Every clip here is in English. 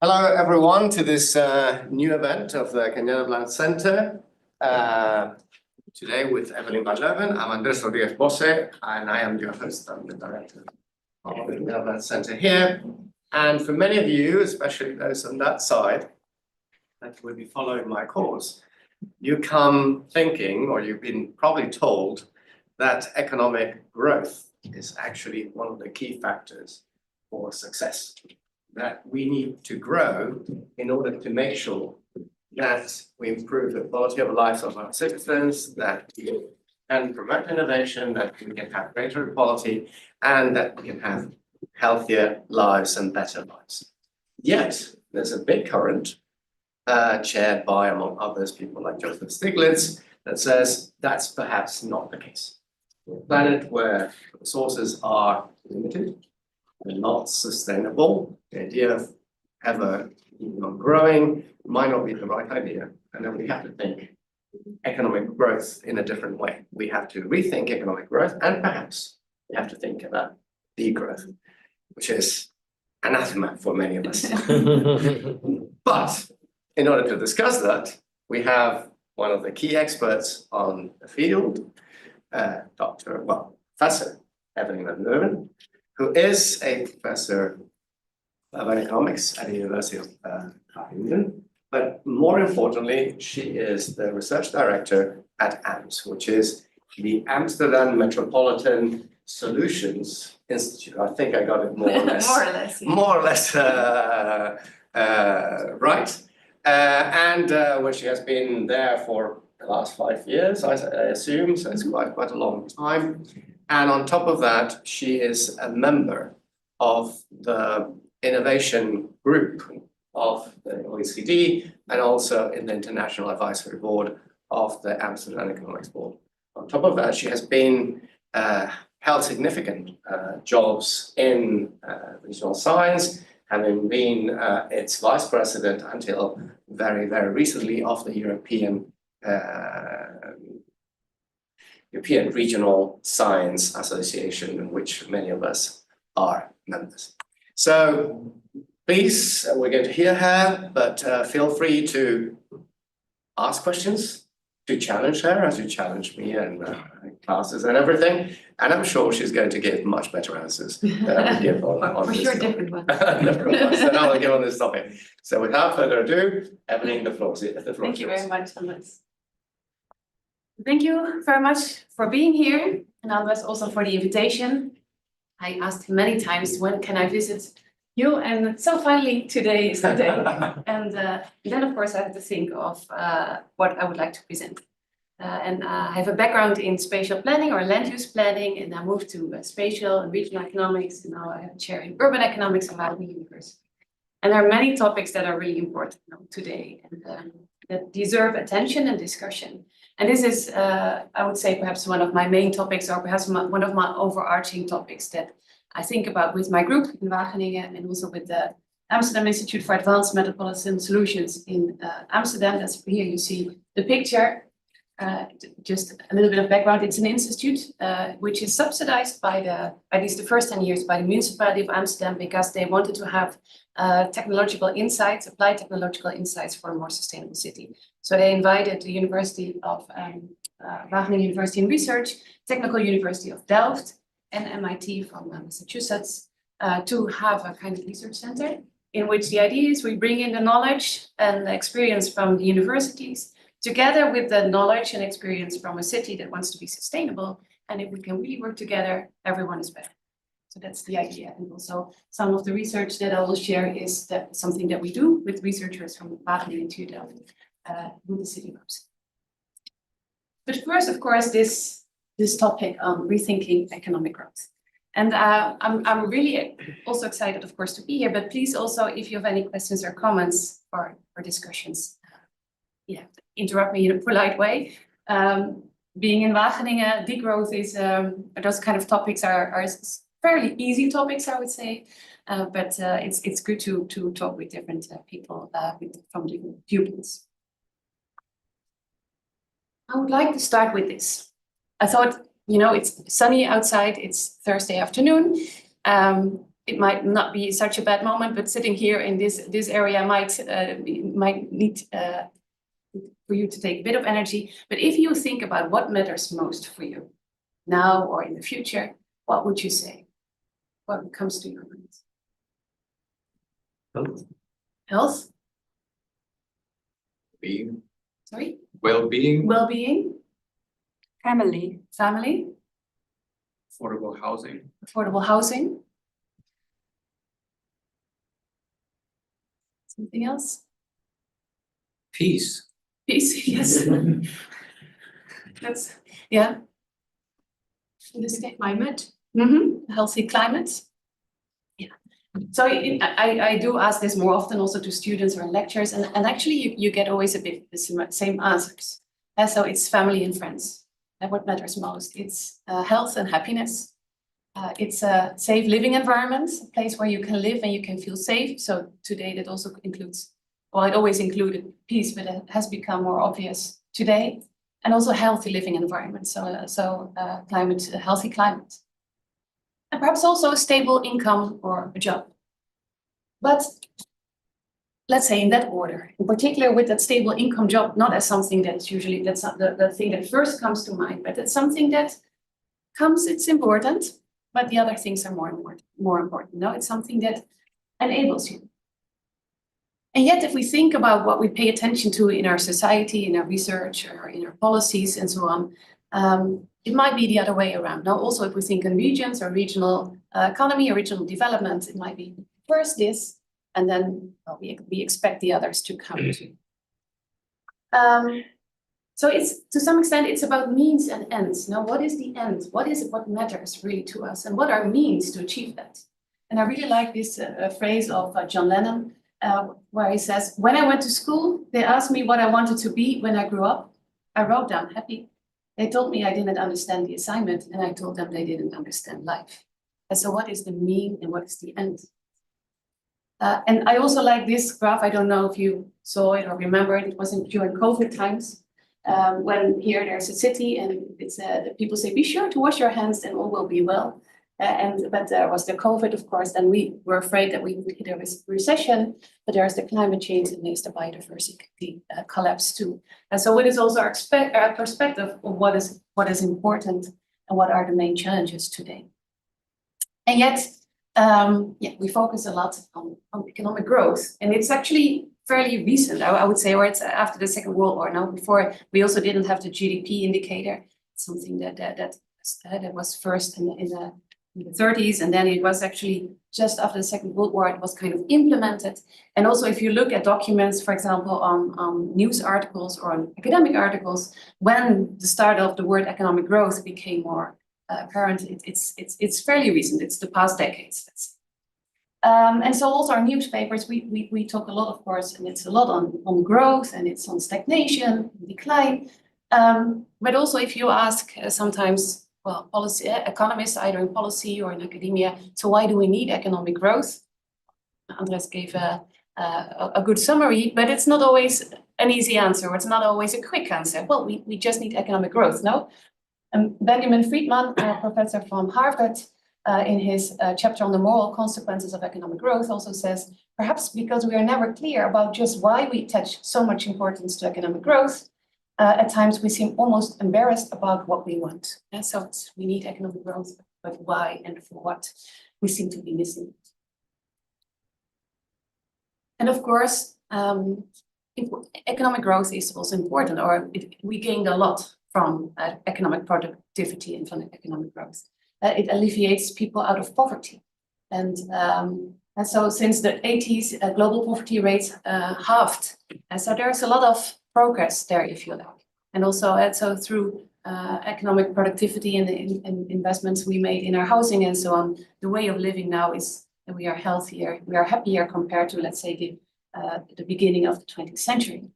Hello, everyone, to this new event of the Eveline Center. Today with Eveline van Leeuwen, I'm Andres Rodriguez-Bosse, and I am your host. I'm the director of the Eveline Center here. And for many of you, especially those on that side, that will be following my course, you come thinking, or you've been probably told, that economic growth is actually one of the key factors for success. That we need to grow in order to make sure that we improve the quality of life of our citizens, that we can promote innovation, that we can have greater equality, and that we can have healthier lives and better lives. Yet, there's a big current chaired by, among others, people like Joseph Stiglitz, that says that's perhaps not the case. A planet where resources are limited and not sustainable, the idea of ever growing might not be the right idea. And then we have to think economic growth in a different way. We have to rethink economic growth, and perhaps we have to think about degrowth, which is anathema for many of us. But in order to discuss that, we have one of the key experts on the field, Professor Eveline van Leeuwen, who is a professor of economics at the University of Groningen. But more importantly, she is the research director at AMS, which is the Amsterdam Metropolitan Solutions Institute. I think I got it more or less. More or less right. And where she has been there for the last 5 years, I assume, so it's quite a long time. And on top of that, she is a member of the innovation group of the OECD and also in the International Advisory Board of the Amsterdam Economics Board. On top of that, she has been held significant jobs in regional science, having been its vice president until very, very recently of the European Regional Science Association, in which many of us are members. So please, we're going to hear her, but feel free to ask questions, to challenge her as you challenge me and classes and everything. And I'm sure she's going to give much better answers than I would give on for this sure, topic. different ones. Different ones than I will give on this topic. So without further ado, Eveline, the floor is Thank you yours. very much, Andres. Thank you very much for being here, and Andres also for the invitation. I asked him many times, when can I visit you? And so finally, today is the day. And then, of course, I have to think of what I would like to present. And I have a background in spatial planning or land use planning, and I moved to spatial and regional economics, and now I have a chair in urban economics at Daly University. And there are many topics that are really important today and that deserve attention and discussion. And this is, I would say, perhaps one of my main topics, or perhaps one of my overarching topics that I think about with my group in Wageningen and also with the Amsterdam Institute for Advanced Metropolitan Solutions in Amsterdam. That's here you see the picture. Just a little bit of background. It's an institute which is subsidized by at least the first 10 years by the municipality of Amsterdam, because they wanted to have technological insights, applied technological insights for a more sustainable city. So they invited the University of Wageningen University in Research, Technical University of Delft, and MIT from Massachusetts to have a kind of research center in which the idea is we bring in the knowledge and the experience from the universities together with the knowledge and experience from a city that wants to be sustainable. And if we can really work together, everyone is better. So that's the idea. And also some of the research that I will share is that something that we do with researchers from Wageningen to Delft with the city maps. But first, of course, this topic on rethinking economic growth. And I'm really also excited, of course, to be here, but please also, if you have any questions or comments or discussions, interrupt me in a polite way. Being in Wageningen, degrowth is, those kind of topics are fairly easy topics, I would say, but it's good to talk with different people from different viewpoints. I would like to start with this. I thought, it's sunny outside, it's Thursday afternoon. it might not be such a bad moment, but sitting here in this area might need for you to take a bit of energy. But if you think about what matters most for you now or in the future, what would you say? What comes to your mind? Health. Health? Being. Sorry? Well-being. Well-being? Family. Family? Affordable housing. Affordable housing? Something else? Peace. Peace, yes. That's, yeah. In this case, Climate. healthy climate. Yeah. So I do ask this more often also to students or in lectures, and actually you get always a bit the same answers. So it's family and friends. And what matters most? It's health and happiness. It's a safe living environment, a place where you can live and you can feel safe. So today that also includes, well, it always included peace, but it has become more obvious today. And also healthy living environment, so climate, a healthy climate. And perhaps also a stable income or a job. But let's say in that order, in particular with that stable income job, not as something that's usually, that's not the thing that first comes to mind, but it's something that comes, it's important, but the other things are more important. No, it's something that enables you. And yet, if we think about what we pay attention to in our society, in our research, or in our policies, and so on, it might be the other way around. Now, also, if we think in regions or regional economy or regional development, it might be first this, and then well, we expect the others to come too. So it's to some extent, it's about means and ends. Now, what is the end? What is it? What matters really to us? And what are means to achieve that? And I really like this phrase of John Lennon, where he says, when I went to school, they asked me what I wanted to be when I grew up. I wrote down happy. They told me I didn't understand the assignment, and I told them they didn't understand life. And so what is the mean and what is the end? And I also like this graph. I don't know if you saw it or remember it. It was during COVID times, when here there's a city and it's the people say, be sure to wash your hands and all will be well. But there was the COVID, of course, and we were afraid that we would hit a recession, but there's the climate change and there's the biodiversity collapse too. And so it is also our perspective of what is important and what are the main challenges today. And yet, we focus a lot on economic growth, and it's actually fairly recent, I would say, or it's after the Second World War. Now, before we also didn't have the GDP indicator, something that was first in the 30s, and then it was actually just after the Second World War, it was kind of implemented. And also, if you look at documents, for example, on news articles or on academic articles, when the start of the word economic growth became more apparent, it's fairly recent. It's the past decades. And so also our newspapers, we talk a lot, of course, and it's a lot on growth, and it's on stagnation, decline. But also, if you ask sometimes, well, policy economists, either in policy or in academia, so why do we need economic growth? Andres gave a good summary, but it's not always an easy answer, or it's not always a quick answer. Well, we just need economic growth, no? Benjamin Friedman, a professor from Harvard, in his chapter on the moral consequences of economic growth, also says, perhaps because we are never clear about just why we attach so much importance to economic growth, at times we seem almost embarrassed about what we want. And so we need economic growth, but why and for what? We seem to be missing. And of course, economic growth is also important, or we gained a lot from economic productivity and from economic growth. It alleviates people out of poverty. And so since the 80s, global poverty rates halved. And so there's a lot of progress there, if you like. And also so through economic productivity and the investments we made in our housing and so on, the way of living now is that we are healthier, we are happier compared to, let's say, the beginning of the 20th century.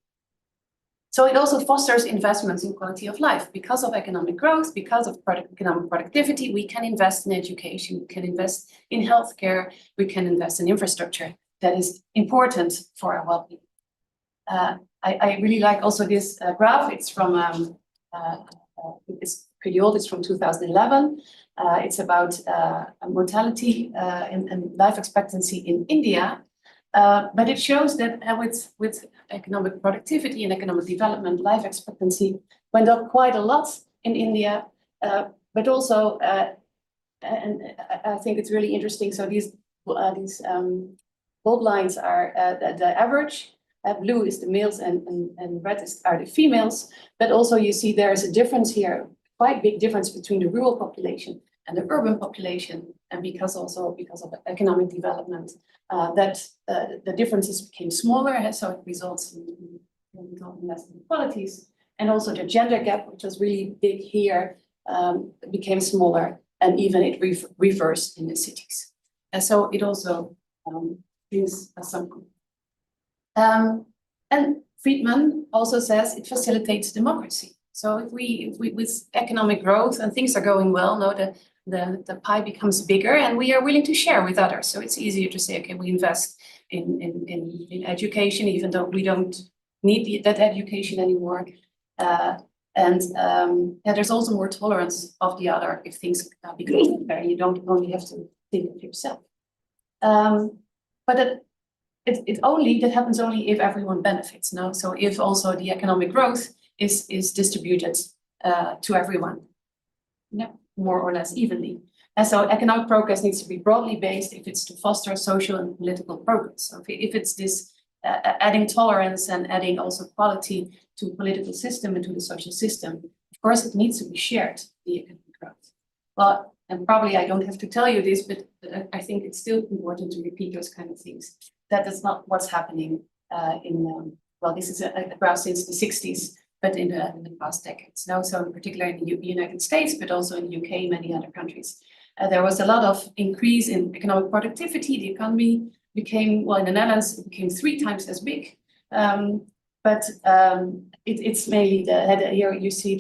So it also fosters investments in quality of life. Because of economic growth, because of economic productivity, we can invest in education, we can invest in healthcare, we can invest in infrastructure that is important for our well-being. I really like also this graph. It's from, it's pretty old, it's from 2011. It's about mortality and life expectancy in India. But it shows that with economic productivity and economic development, life expectancy went up quite a lot in India. But also, and I think it's really interesting. So these bold lines are the average. Blue is the males and red are the females. But also you see there is a difference here, quite big difference between the rural population and the urban population. And because of economic development, the differences became smaller. So it results in less inequalities. And also the gender gap, which was really big here, became smaller, and even it reversed in the cities. And so it also brings some. And Friedman also says it facilitates democracy. So if we with economic growth and things are going well, no, the pie becomes bigger, and we are willing to share with others. So it's easier to say, okay, we invest in education, even though we don't need that education anymore. There's also more tolerance of the other if things become unfair. You don't only have to think of yourself. But that happens only if everyone benefits. No, so if also the economic growth is distributed to everyone, more or less evenly. And so economic progress needs to be broadly based if it's to foster social and political progress. So if it's this adding tolerance and adding also quality to political system and to the social system, of course it needs to be shared, the economic growth. Well, and probably I don't have to tell you this, but I think it's still important to repeat those kind of things. That is not what's happening well, this is a graph since the 60s, but in the past decades. Now, so in particular in the United States, but also in the UK, many other countries, there was a lot of increase in economic productivity. The economy became, well, in the Netherlands, it became 3 times as big. But it's mainly here you see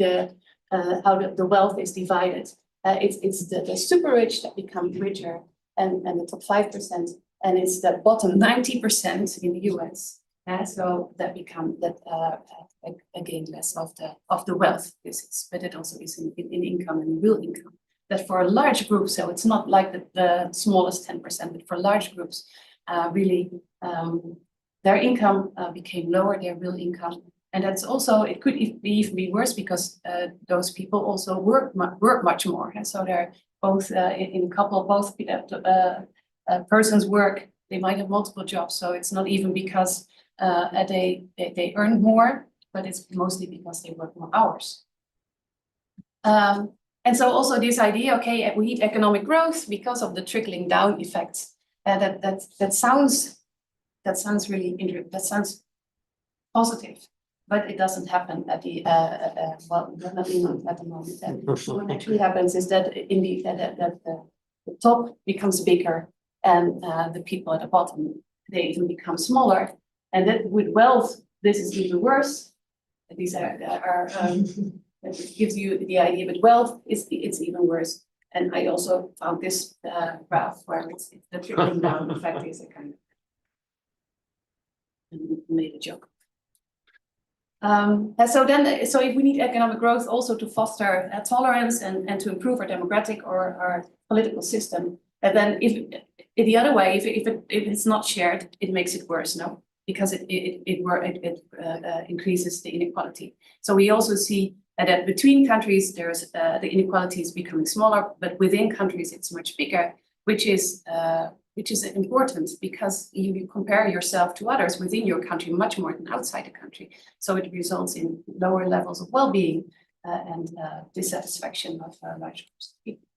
how the wealth is divided. It's the super rich that become richer, and the top 5%, and it's the bottom 90% in the US. So that again less of the wealth. But it also is in income and real income. That for a large group, so it's not like the smallest 10%, but for large groups, really their income became lower, their real income. And that's also, it could even be worse because those people also work much more. And so they're both in a couple, both persons work, they might have multiple jobs. So it's not even because they earn more, but it's mostly because they work more hours. And so also this idea, okay, we need economic growth because of the trickling down effects. That sounds positive, but it doesn't happen at the well, definitely not at the moment. And what actually happens is that the top becomes bigger, and the people at the bottom, they even become smaller. And that with wealth, this is even worse. These it gives you the idea, but wealth it's even worse. And I also found this graph where it's the trickling down effect is a kind of, and made a joke. So if we need economic growth also to foster tolerance and to improve our democratic or our political system, and then if the other way, if it's not shared, it makes it worse, no? Because it increases the inequality. So we also see that between countries, there's the inequality is becoming smaller, but within countries it's much bigger, which is important because you compare yourself to others within your country much more than outside the country. So it results in lower levels of well-being and dissatisfaction of large groups of people.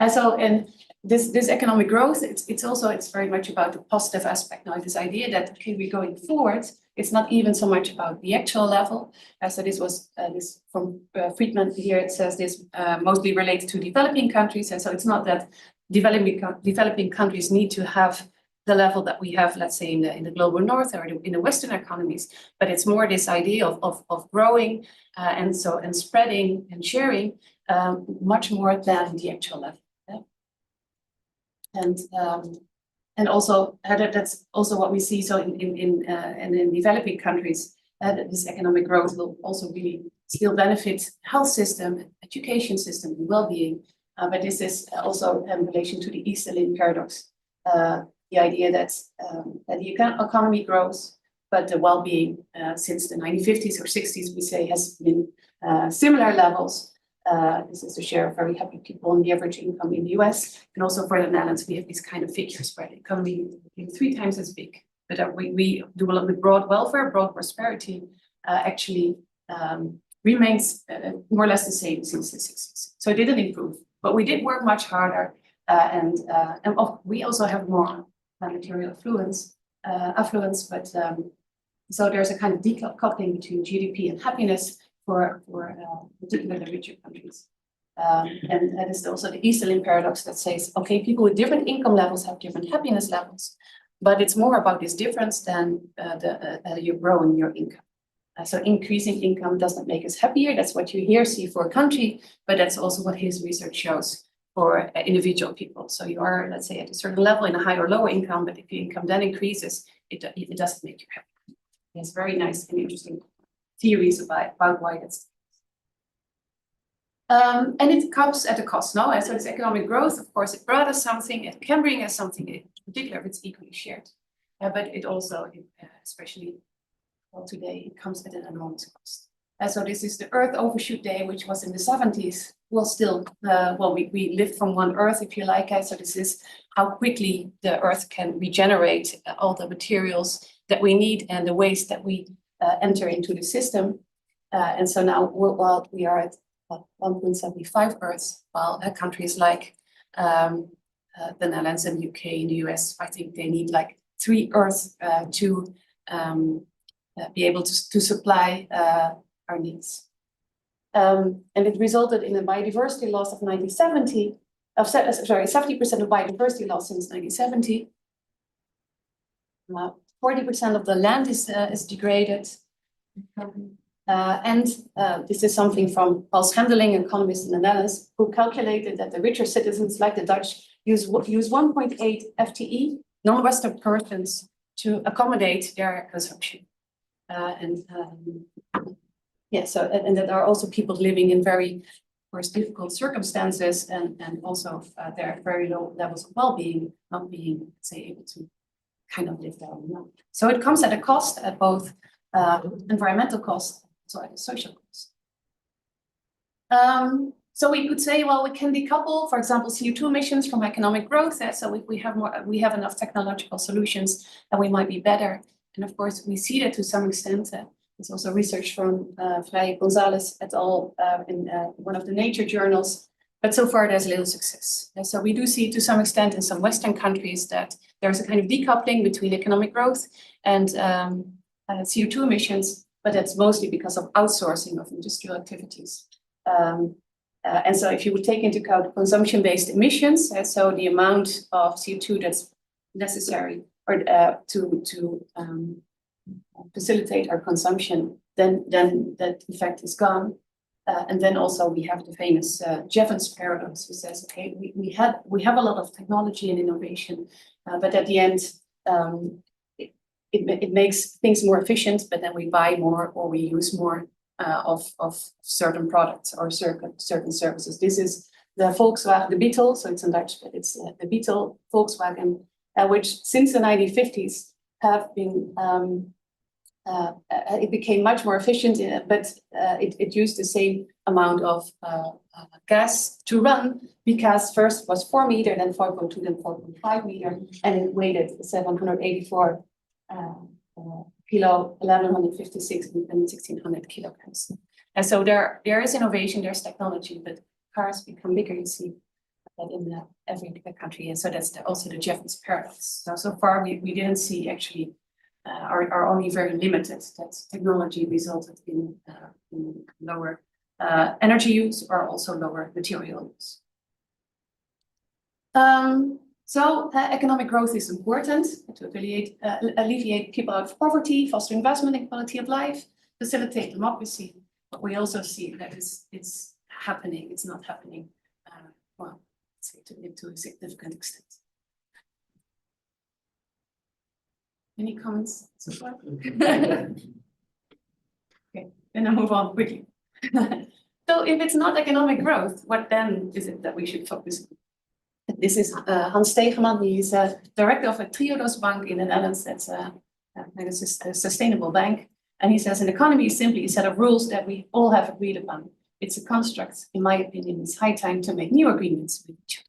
And this economic growth, it's very much about the positive aspect. Now, this idea that okay, we're going forward, it's not even so much about the actual level. So this was this from Friedman here. It says this mostly relates to developing countries, and so it's not that developing countries need to have the level that we have, let's say, in the global north or in the Western economies, but it's more this idea of growing and spreading and sharing much more than the actual level. And also that's also what we see. So in developing countries, this economic growth will also really still benefit health system, education system, and well-being. But this is also in relation to the Eveline paradox, the idea that the economy grows, but the well-being since the 1950s or 60s, we say, has been similar levels. This is the share of very happy people and the average income in the US. And also for the Netherlands, we have these kind of figures where the economy is 3 times as big. But we do a lot with broad welfare, broad prosperity, actually remains more or less the same since the 60s. So it didn't improve, but we did work much harder. And we also have more material affluence, but so there's a kind of decoupling between GDP and happiness for particularly richer countries. And that is also the Eveline paradox that says, okay, people with different income levels have different happiness levels, but it's more about this difference than you're growing your income. So increasing income doesn't make us happier. That's what you here see for a country, but that's also what his research shows for individual people. So you are, let's say, at a certain level in a higher or lower income, but if your income then increases, it doesn't make you happy. It's very nice and interesting theories about why that's. And it comes at a cost, no? And so this economic growth, of course, it brought us something, it can bring us something, in particular if it's equally shared. But it also, especially well, today, it comes at an enormous cost. So this is the Earth Overshoot Day, which was in the 70s. Well, still, we lived from one Earth, if you like. So this is how quickly the Earth can regenerate all the materials that we need and the waste that we enter into the system. And so now while we are at 1.75 Earths, while countries like the Netherlands and UK and the US, I think they need like 3 Earths to be able to supply our needs. And it resulted in a biodiversity loss of 70% of biodiversity loss since 1970. 40% of the land is degraded. And this is something from Paul Schendeling, an economist in the Netherlands, who calculated that the richer citizens, like the Dutch, use 1.8 FTE, non-Western persons, to accommodate their consumption. And that are also people living in very, of course, difficult circumstances, and also there are very low levels of well-being, not being, say, able to kind of live their own life. So it comes at a cost, at both environmental cost, so at a social cost. So we could say, well, we can decouple, for example, CO2 emissions from economic growth. So we have enough technological solutions, and we might be better. And of course, we see that to some extent. There's also research from Frei Gonzalez et al. In one of the Nature journals, but so far there's little success. And so we do see to some extent in some Western countries that there's a kind of decoupling between economic growth and CO2 emissions, but that's mostly because of outsourcing of industrial activities. And so if you would take into account consumption-based emissions, so the amount of CO2 that's necessary or to facilitate our consumption, then that effect is gone. And then also we have the famous Jevons paradox, who says, okay, we have a lot of technology and innovation, but at the end, it makes things more efficient, but then we buy more or we use more of certain products or certain services. This is the Volkswagen, the Beetle, so it's in Dutch, but it's the Beetle Volkswagen, which since the 1950s have been, it became much more efficient, but it used the same amount of gas to run, because first was 4 meter, then 4.2, then 4.5 meter, and it weighed 784 kilo, 1156, and 1600 kilograms. And so there is innovation, there's technology, but cars become bigger, you see that in every country. And so that's also the Jevons paradox. So far we didn't see actually, are only very limited, that technology resulted in lower energy use or also lower material use. So economic growth is important to alleviate people out of poverty, foster investment and quality of life, facilitate democracy. But we also see that it's happening, it's not happening, well, let's say to a significant extent. Any comments so far? Okay, then I move on quickly. So if it's not economic growth, what then is it that we should focus on? This is Hans Stegeman. He's a director of a Triodos Bank in the Netherlands. That's a sustainable bank. And he says an economy is simply a set of rules that we all have agreed upon. It's a construct. In my opinion, it's high time to make new agreements with each other.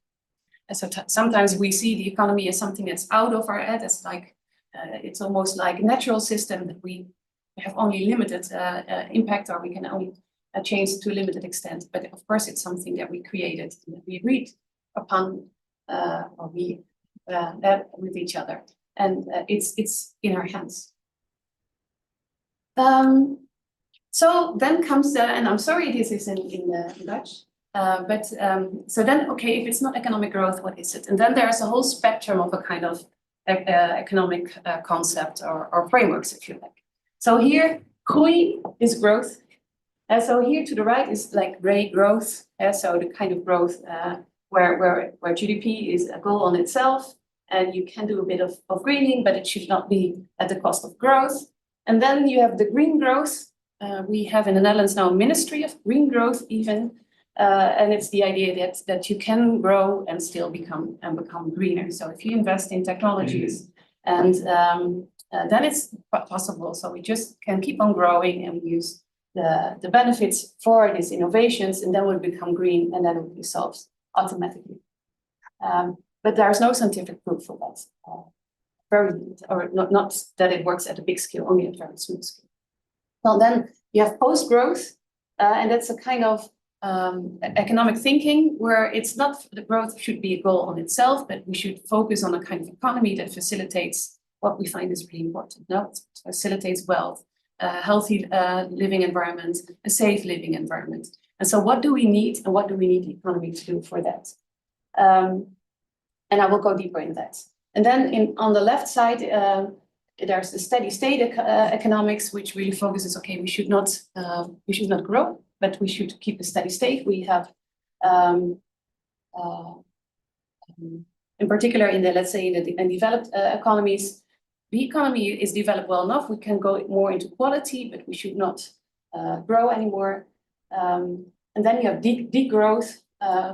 And so sometimes we see the economy as something that's out of our head. It's like it's almost like a natural system that we have only limited impact, or we can only change to a limited extent. But of course, it's something that we created, that we agreed upon, or we with each other, and it's in our hands. So then comes the, and I'm sorry this is in Dutch, so then, okay, if it's not economic growth, what is it? And then there's a whole spectrum of a kind of economic concept or frameworks, if you like. So here, groei is growth. So here to the right is like great growth. So the kind of growth where GDP is a goal on itself, and you can do a bit of greening, but it should not be at the cost of growth. And then you have the green growth. We have in the Netherlands now a Ministry of Green Growth even, and it's the idea that you can grow and still become greener. So if you invest in technologies, and then it's possible. So we just can keep on growing and we use the benefits for these innovations, and then we'll become green, and then it will be solved automatically. But there's no scientific proof for that. Very limited, or not that it works at a big scale, only at a very small scale. Well, then you have post-growth, and that's a kind of economic thinking where it's not the growth should be a goal on itself, but we should focus on a kind of economy that facilitates what we find is really important. No, it facilitates wealth, a healthy living environment, a safe living environment. And so what do we need, and what do we need the economy to do for that? And I will go deeper in that. And then on the left side, there's the steady state economics, which really focuses, okay, we should not grow, but we should keep a steady state. We have, in particular, let's say in developed economies, the economy is developed well enough. We can go more into quality, but we should not grow anymore. And then you have degrowth,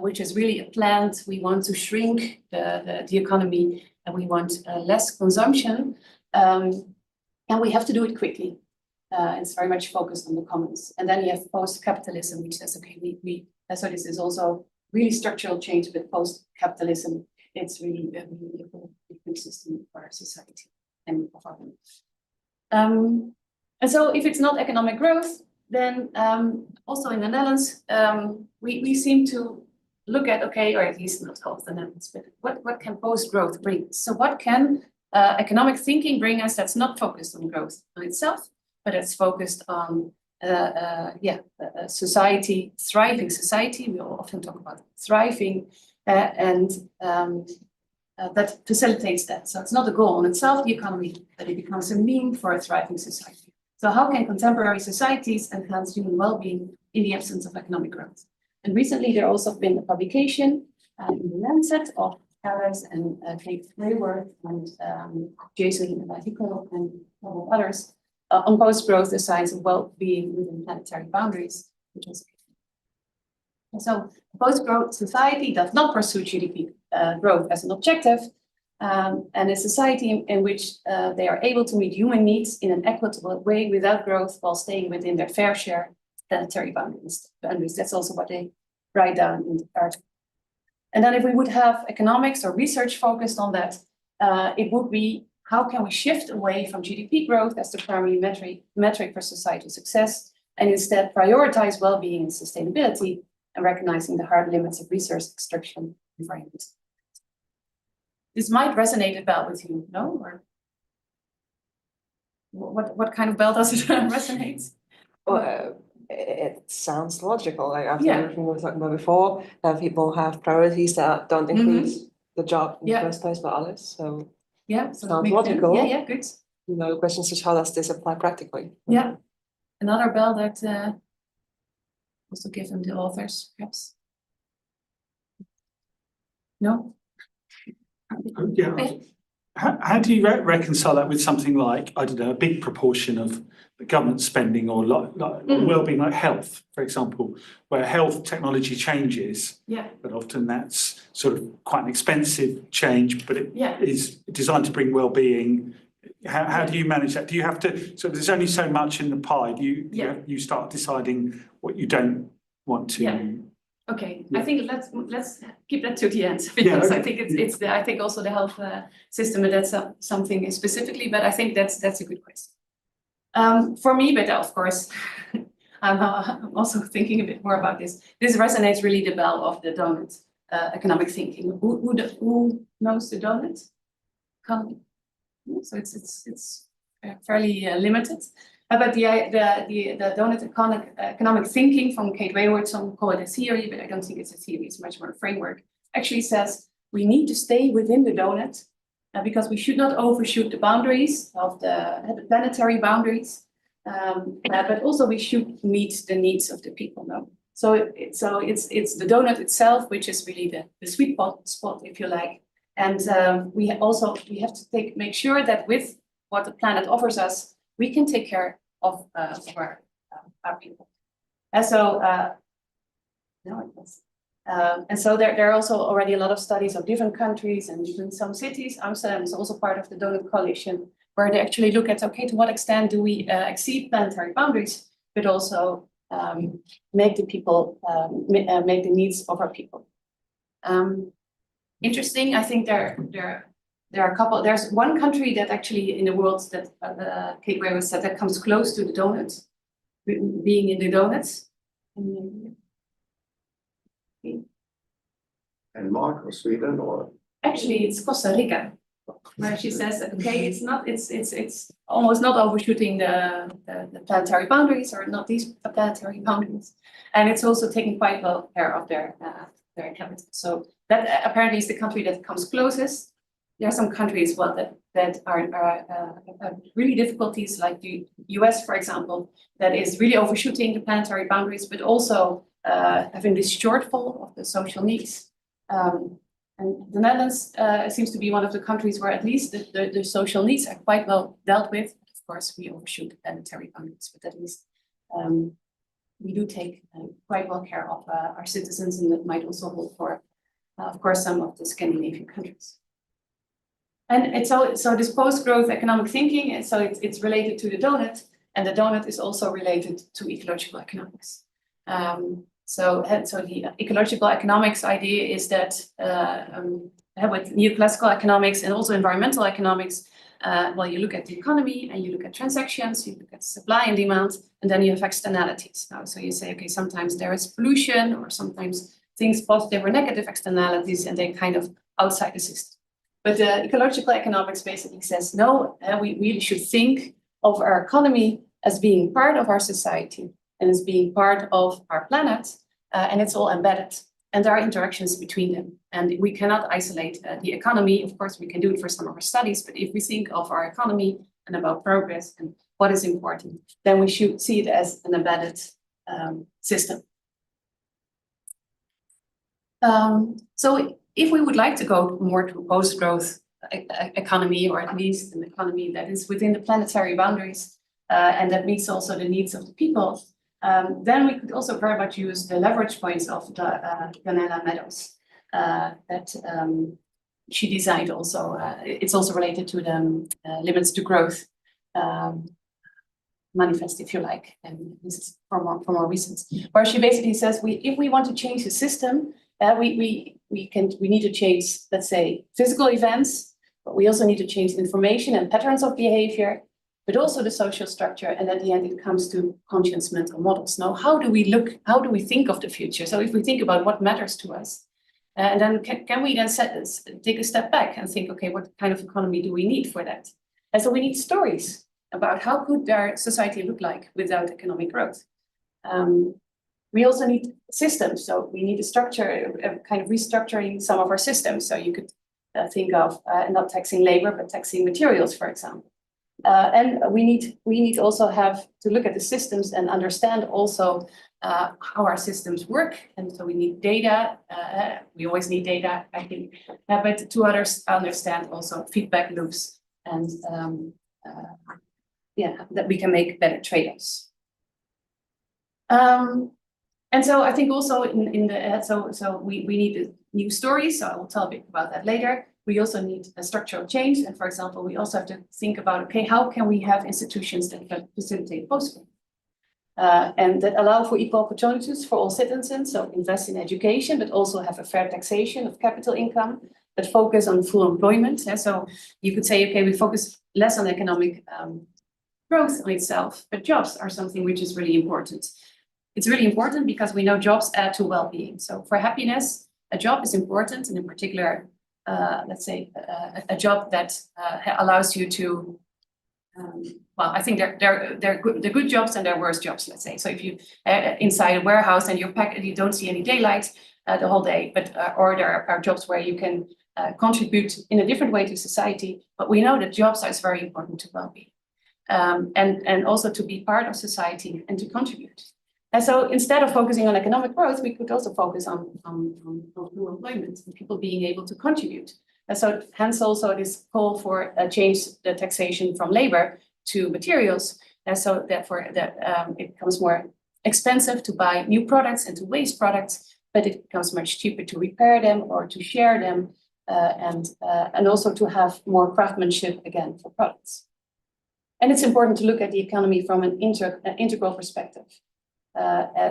which is really a planned. We want to shrink the economy, and we want less consumption. And we have to do it quickly. It's very much focused on the commons. And then you have post-capitalism, which says, okay, so this is also really structural change, but post-capitalism, it's really a different system for our society and of our lives. And so if it's not economic growth, then also in the Netherlands, we seem to look at, okay, or at least not all of the Netherlands, but what can post-growth bring? So what can economic thinking bring us that's not focused on growth on itself, but it's focused on society, thriving society. We often talk about thriving, and that facilitates that. So it's not a goal in itself, the economy, but it becomes a means for a thriving society. So how can contemporary societies enhance human well-being in the absence of economic growth? And recently there also been a publication in the Lancet of Harris and Kate Rayworth and Jason Hickel and several others on post-growth, the science of well-being within planetary boundaries, which is so post-growth society does not pursue GDP growth as an objective, and a society in which they are able to meet human needs in an equitable way without growth while staying within their fair share of planetary boundaries. That's also what they write down in the article. And then if we would have economics or research focused on that, it would be how can we shift away from GDP growth as the primary metric for societal success, and instead prioritize well-being and sustainability, and recognizing the hard limits of resource extraction environment. This might resonate a bell with you, no? Or what kind of bell does it resonate? Well, it sounds logical. Like after everything we were talking about before, that people have priorities that don't include the job in the first place, but others. So yeah, so sounds logical. Yeah, good. You know, the question is just how does this apply practically? Yeah, another bell that also given the authors, perhaps. No. Yeah, How do you reconcile that with something like, I don't know, a big proportion of the government spending or well-being, like health, for example, where health technology changes, but often that's sort of quite an expensive change, but it is designed to bring well-being. How do you manage that? Do you have to, so there's only so much in the pie, you start deciding what you don't want to. Okay, I think let's keep that to the end, because I think I think also the health system, and that's something specifically, but I think that's a good question. For me, but of course, I'm also thinking a bit more about this. This resonates really the bell of the Doughnut economic thinking. Who knows the Doughnut economy? So it's fairly limited. But the Doughnut economic thinking from Kate Wayward, some call it a theory, but I don't think it's a theory, it's much more a framework, actually says we need to stay within the Doughnut because we should not overshoot the boundaries of the planetary boundaries, but also we should meet the needs of the people. No? So it's the Doughnut itself, which is really the sweet spot, if you like. And we have to make sure that with what the planet offers us, we can take care of our people. And so, and so there are also already a lot of studies of different countries and even some cities. Amsterdam is also part of the Doughnut Coalition, where they actually look at, okay, to what extent do we exceed planetary boundaries, but also make the people, make the needs of our people. Interesting, I think there are a couple. There's one country that actually in the world that Kate Wayward said that comes close to the Doughnut, being in the Doughnut. Denmark or Sweden or? Actually, it's Costa Rica, where she says that, okay, it's almost not overshooting the planetary boundaries, or not these planetary boundaries, and it's also taking quite well care of their inhabitants. So that apparently is the country that comes closest. There are some countries that are really difficulties, like the US, for example, that is really overshooting the planetary boundaries, but also having this shortfall of the social needs. And the Netherlands seems to be one of the countries where at least the social needs are quite well dealt with. Of course, we overshoot the planetary boundaries, but at least we do take quite well care of our citizens, and that might also hold for, of course, some of the Scandinavian countries. And it's so this post-growth economic thinking, and so it's related to the Doughnut, and the Doughnut is also related to ecological economics. So the ecological economics idea is that with neoclassical economics and also environmental economics, well, you look at the economy and you look at transactions, you look at supply and demand, and then you have externalities. Now, so you say, okay, sometimes there is pollution, or sometimes things positive or negative externalities, and they're kind of outside the system. But the ecological economics basically says, no, we really should think of our economy as being part of our society and as being part of our planet, and it's all embedded. And there are interactions between them. And we cannot isolate the economy. Of course, we can do it for some of our studies, but if we think of our economy and about progress and what is important, then we should see it as an embedded system. So if we would like to go more to a post-growth economy, or at least an economy that is within the planetary boundaries and that meets also the needs of the people, then we could also very much use the leverage points of Donella Meadows that she designed also. It's also related to the limits to growth manifest, if you like, and this is for more recent, where she basically says if we want to change the system, we need to change, let's say, physical events, but we also need to change information and patterns of behavior, but also the social structure. And at the end, it comes to conscious mental models. Now, how do we think of the future? So if we think about what matters to us, and then can we then take a step back and think, okay, what kind of economy do we need for that? And so we need stories about how could our society look like without economic growth. We also need systems. So we need a structure, a kind of restructuring some of our systems. So you could think of not taxing labor, but taxing materials, for example. And we need also have to look at the systems and understand also how our systems work, and so we need data. We always need data, I think, but to understand also feedback loops and that we can make better trade-offs. And so I think also in the so we need new stories. So I will tell a bit about that later. We also need a structural change, and for example, we also have to think about, okay, how can we have institutions that can facilitate post-growth and that allow for equal opportunities for all citizens. So invest in education, but also have a fair taxation of capital income that focus on full employment. So you could say, okay, we focus less on economic growth on itself, but jobs are something which is really important. It's really important because we know jobs add to well-being. So for happiness, a job is important, and in particular, let's say a job that allows you to, well, I think they're good jobs and they're worse jobs, let's say. So if you inside a warehouse and you're packed and you don't see any daylight the whole day, but or there are jobs where you can contribute in a different way to society. But we know that jobs are very important to well-being, and also to be part of society and to contribute. And so instead of focusing on economic growth, we could also focus on full employment and people being able to contribute. And so hence also this call for a change the taxation from labor to materials. And so therefore that it becomes more expensive to buy new products and to waste products, but it becomes much cheaper to repair them or to share them and also to have more craftsmanship again for products. And it's important to look at the economy from an integral perspective.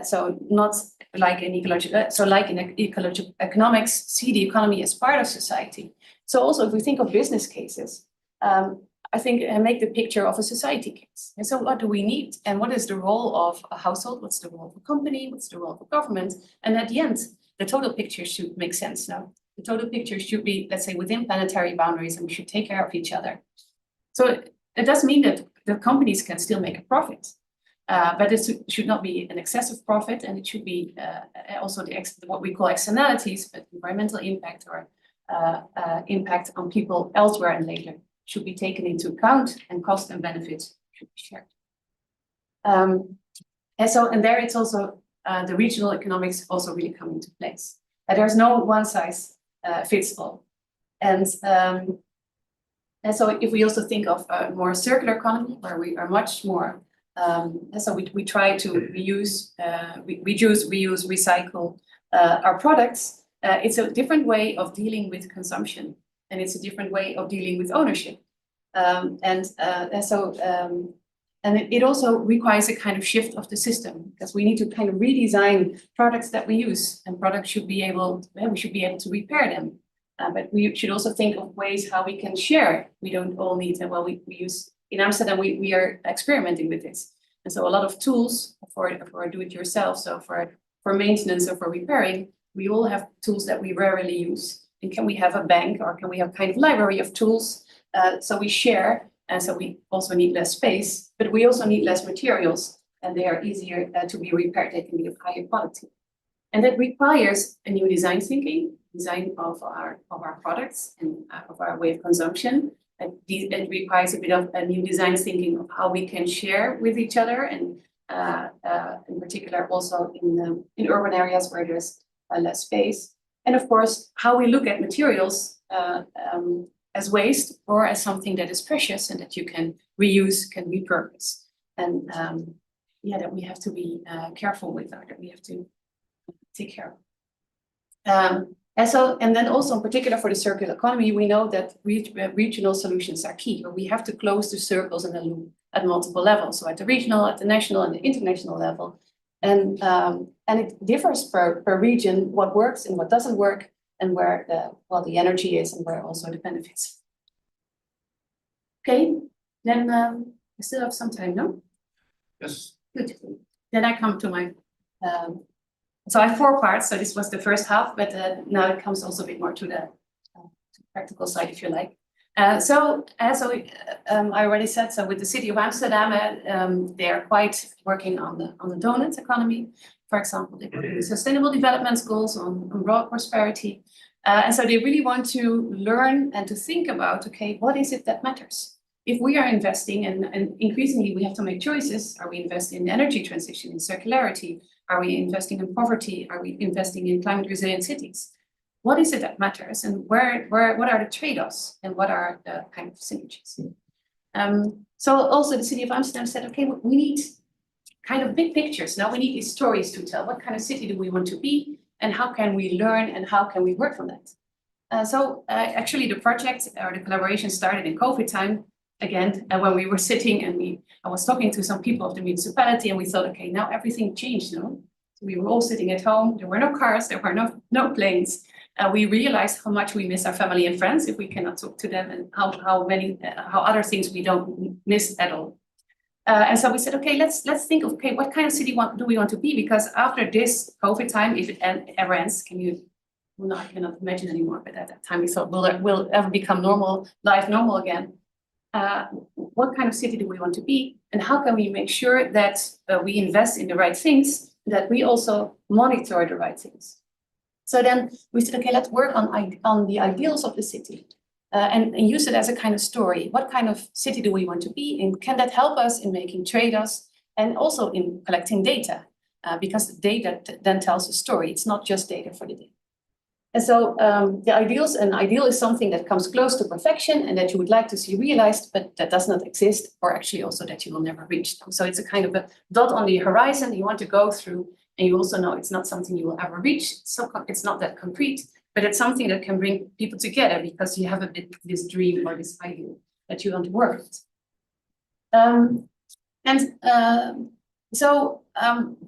So not like in ecological, so like in ecological economics, see the economy as part of society. So also if we think of business cases, I think make the picture of a society case. And so what do we need? And what is the role of a household? What's the role of a company? What's the role of a government? And at the end, the total picture should make sense now. The total picture should be, let's say, within planetary boundaries, and we should take care of each other. So it does mean that the companies can still make a profit. But it should not be an excessive profit, and it should be also what we call externalities, but environmental impact or impact on people elsewhere and later should be taken into account, and cost and benefits should be shared. And there it's also the regional economics also really come into place. There's no one size fits all. And so if we also think of a more circular economy where we are much more so we try to reuse, recycle our products. It's a different way of dealing with consumption, and it's a different way of dealing with ownership. It also requires a kind of shift of the system, because we need to kind of redesign products that we use, and products should be able, we should be able to repair them. But we should also think of ways how we can share. We don't all need, well, we use. In Amsterdam, we are experimenting with this. And so a lot of tools for do-it-yourself, so for maintenance or for repairing, we all have tools that we rarely use. And can we have a bank, or can we have kind of library of tools? So we share, and so we also need less space, but we also need less materials, and they are easier to be repaired. They can be of higher quality. And that requires a new design thinking, design of our products and of our way of consumption. It requires a bit of a new design thinking of how we can share with each other, and in particular also in urban areas where there's less space. And of course, how we look at materials as waste or as something that is precious and that you can reuse, can repurpose. And that we have to be careful with, or that we have to take care of. And then also in particular for the circular economy, we know that regional solutions are key, or we have to close the circles in the loop at multiple levels. So at the regional, at the national, and the international level. And it differs per region what works and what doesn't work, and where the energy is and where also the benefits. Okay, then I still have some time, no? Yes. Good. Then I come to my so I have 4 parts. So this was the first half, but now it comes also a bit more to the practical side, if you like. I already said, so with the city of Amsterdam, they are quite working on the Doughnut economy. For example, they put sustainable development goals on broad prosperity. And so they really want to learn and to think about, okay, what is it that matters? If we are investing, and increasingly we have to make choices, are we investing in energy transition, in circularity? Are we investing in poverty? Are we investing in climate resilient cities? What is it that matters, and what are the trade-offs, and what are the kind of synergies? So also the city of Amsterdam said, okay, we need kind of big pictures. Now we need these stories to tell. What kind of city do we want to be, and how can we learn, and how can we work from that? Actually the project or the collaboration started in COVID time. Again, when we were sitting and I was talking to some people of the municipality, and we thought, okay, now everything changed, no? So we were all sitting at home. There were no cars, there were no planes. We realized how much we miss our family and friends if we cannot talk to them, and how other things we don't miss at all. And so we said, okay, let's think of, okay, what kind of city do we want to be? Because after this COVID time, if it ever ends, I cannot imagine anymore, but at that time we thought, will ever become life normal again? What kind of city do we want to be? And how can we make sure that we invest in the right things, that we also monitor the right things? So then we said, okay, let's work on the ideals of the city and use it as a kind of story. What kind of city do we want to be? And can that help us in making trade-offs and also in collecting data? Because the data then tells a story. It's not just data for the data. And so the ideals, an ideal is something that comes close to perfection and that you would like to see realized, but that does not exist, or actually also that you will never reach them. So it's a kind of a dot on the horizon you want to go through. And you also know it's not something you will ever reach. So it's not that concrete, but it's something that can bring people together because you have a bit this dream or this ideal that you want to work with.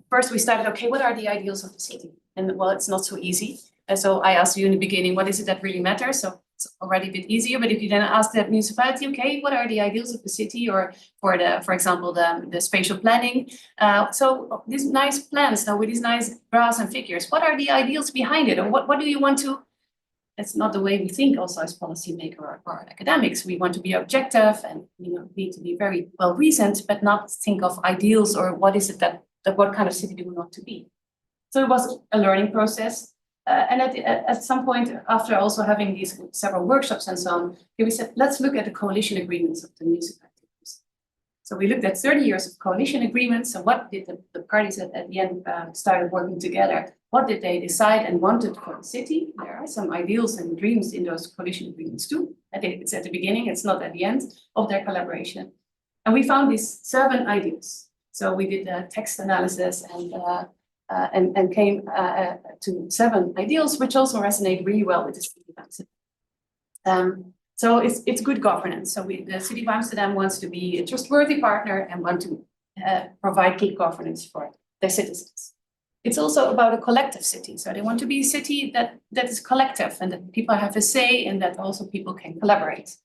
First we started, okay, what are the ideals of the city? And well, it's not so easy. So I asked you in the beginning, what is it that really matters? So it's already a bit easier, but if you then ask the municipality, okay, what are the ideals of the city, or for example, the spatial planning? So these nice plans now with these nice graphs and figures, what are the ideals behind it? Or what do you want to? That's not the way we think also as policymaker or academics. We want to be objective and need to be very well reasoned, but not think of ideals or what is it that what kind of city do we want to be? So it was a learning process. And at some point, after also having these several workshops and so on, we said, let's look at the coalition agreements of the municipalities. So we looked at 30 years of coalition agreements. And what did the parties at the end started working together? What did they decide and wanted for the city? There are some ideals and dreams in those coalition agreements too. It's at the beginning, it's not at the end of their collaboration. And we found these 7 ideals. So we did a text analysis and came to 7 ideals, which also resonate really well with the city of Amsterdam. So it's good governance. So the city of Amsterdam wants to be a trustworthy partner and want to provide good governance for their citizens. It's also about a collective city. So they want to be a city that is collective and that people have a say and that also people can collaborate.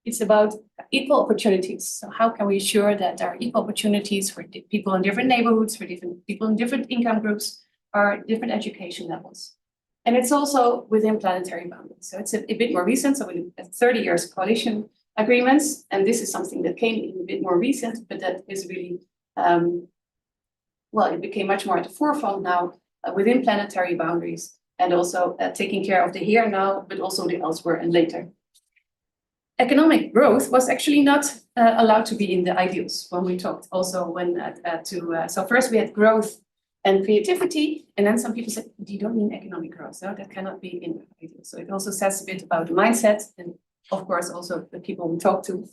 It's about equal opportunities. So how can we ensure that there are equal opportunities for people in different neighborhoods, for different people in different income groups, or different education levels? And it's also within planetary boundaries. So it's a bit more recent. So we looked at 30 years coalition agreements, and this is something that came in a bit more recent, but that is really, it became much more at the forefront now within planetary boundaries, and also taking care of the here and now, but also the elsewhere and later. Economic growth was actually not allowed to be in the ideals when we talked also so first we had growth and creativity, and then some people said, you don't mean economic growth, no, that cannot be in the ideals. So it also says a bit about the mindset and of course also the people we talk to.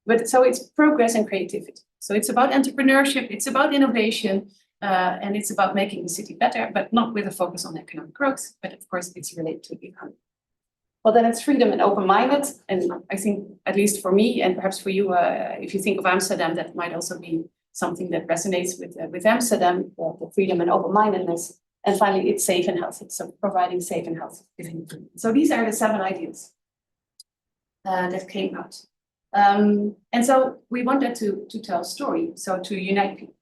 But so it's progress and creativity. So it's about entrepreneurship, it's about innovation, and it's about making the city better, but not with a focus on economic growth, but of course it's related to the economy. Well, then it's freedom and open-minded. And I think, at least for me, and perhaps for you, if you think of Amsterdam, that might also be something that resonates with Amsterdam, the freedom and open-mindedness. And finally, it's safe and healthy. So providing safe and healthy living. So these are the 7 ideas that came out. And so we wanted to tell a story, so to unite people.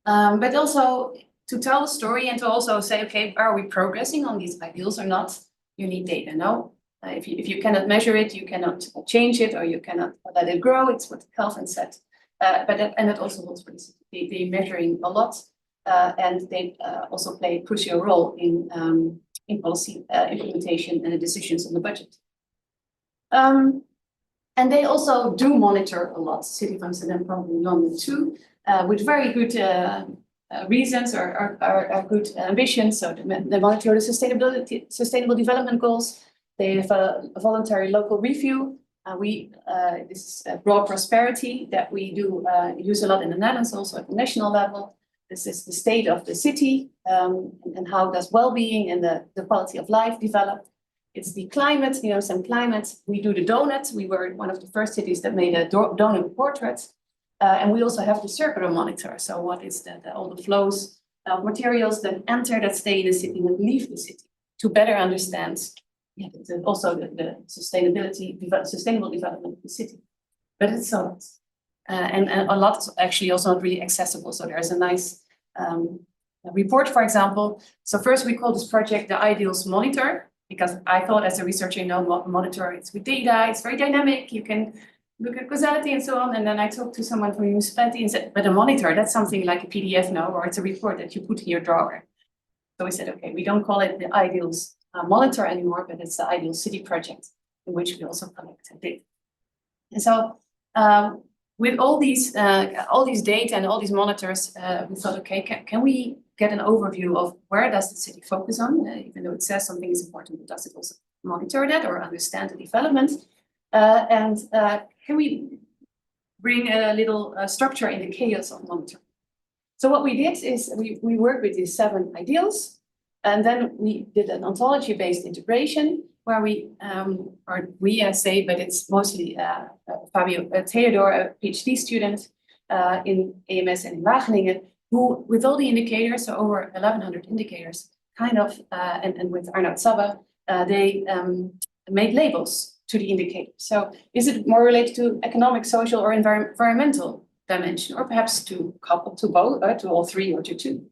But also to tell a story and to also say, okay, are we progressing on these ideals or not? You need data, no? If you cannot measure it, you cannot change it, or you cannot let it grow. It's what Kelvin said. And it also holds for the city. They're measuring a lot, and they also play a crucial role in policy implementation and the decisions on the budget. And they also do monitor a lot. City of Amsterdam, probably London too, with very good reasons or good ambitions. So they monitor the sustainable development goals. They have a voluntary local review. This is broad prosperity that we do use a lot in the Netherlands, also at the national level. This is the state of the city and how does well-being and the quality of life develop. It's the climate, some climate. We do the Doughnut. We were one of the first cities that made a Doughnut portrait. And we also have the circular monitor. So what is all the flows of materials that enter, that stay in the city, that leave the city, to better understand also the sustainable development of the city. But it's a lot. And a lot is actually also not really accessible. So there's a nice report, for example. So first we call this project the Ideals Monitor, because I thought as a researcher, monitor, it's with data, it's very dynamic, you can look at causality and so on. And then I talked to someone from municipality and said, but a monitor, that's something like a PDF now, or it's a report that you put in your drawer. So we said, okay, we don't call it the Ideals Monitor anymore, but it's the Ideal City Project, in which we also collect data. And so with all these data and all these monitors, we thought, okay, can we get an overview of where does the city focus on? Even though it says something is important, but does it also monitor that or understand the development? And can we bring a little structure in the chaos of monitoring? So what we did is we worked with these 7 ideals, and then we did an ontology-based integration where I say, but it's mostly Fabio Theodore, a PhD student in AMS and in Wageningen, who, with all the indicators, so over 1,100 indicators, and with Arnoud Sabba, they made labels to the indicator. So is it more related to economic, social, or environmental dimension, or perhaps to couple to both, or to all 3, or to 2?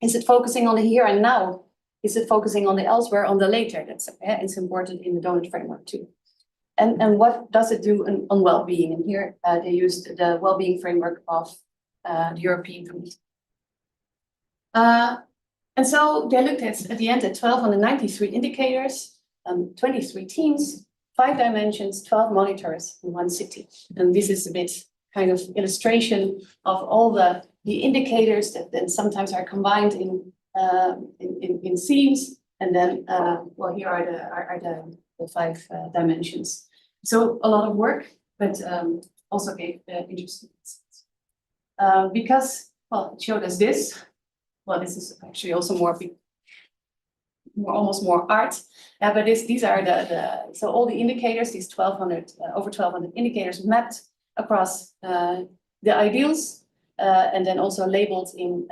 Is it focusing on the here and now? Is it focusing on the elsewhere, on the later? It's important in the Doughnut framework too. And what does it do on well-being? And here they used the well-being framework of the European Commission. And so they looked at the end at 1,293 indicators, 23 teams, 5 dimensions, 12 monitors in 1 city. And this is a bit kind of illustration of all the indicators that then sometimes are combined in themes. And then, here are the 5 dimensions. So a lot of work, but also gave interesting insights. Because, it showed us this. Well, this is actually also almost more art. But these are so all the indicators, these 1,200, over 1,200 indicators mapped across the ideals, and then also labeled in,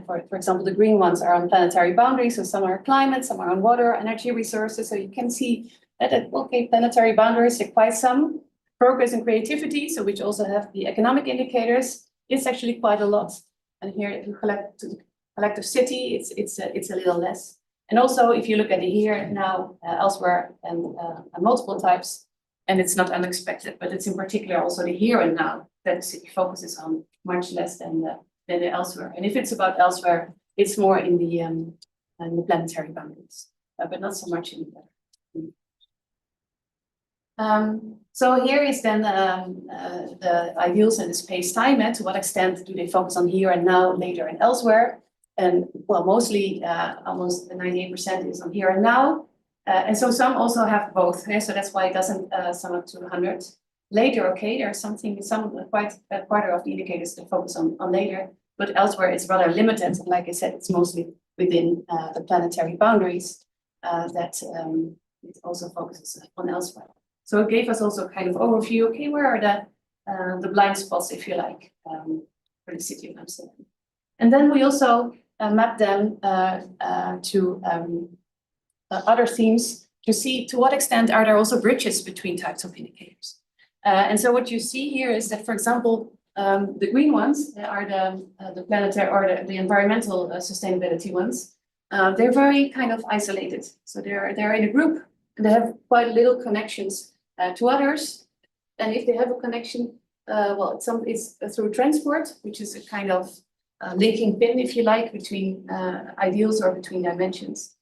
for example, the green ones are on planetary boundaries. So some are climate, some are on water, energy resources. So you can see that, okay, planetary boundaries are quite some. Progress and creativity, so which also have the economic indicators, it's actually quite a lot. And here, if you collect the collective city, it's a little less. And also, if you look at the here, now, elsewhere, and multiple types, and it's not unexpected, but it's in particular also the here and now that the city focuses on much less than the elsewhere. And if it's about elsewhere, it's more in the planetary boundaries, but not so much in so here is then the ideals and the space-time. To what extent do they focus on here and now, later, and elsewhere? And well, mostly almost 98% is on here and now. And so some also have both. So that's why it doesn't sum up to 100. Later, okay, there's some quite a quarter of the indicators that focus on later, but elsewhere it's rather limited. And like I said, it's mostly within the planetary boundaries that it also focuses on elsewhere. So it gave us also kind of overview. Okay, where are the blind spots, if you like, for the city of Amsterdam? And then we also map them to other themes to see to what extent are there also bridges between types of indicators. And so what you see here is that, for example, the green ones are the planetary or the environmental sustainability ones. They're very kind of isolated. So they're in a group and they have quite little connections to others. And if they have a connection, it's through transport, which is a kind of linking pin, if you like, between ideals or between dimensions.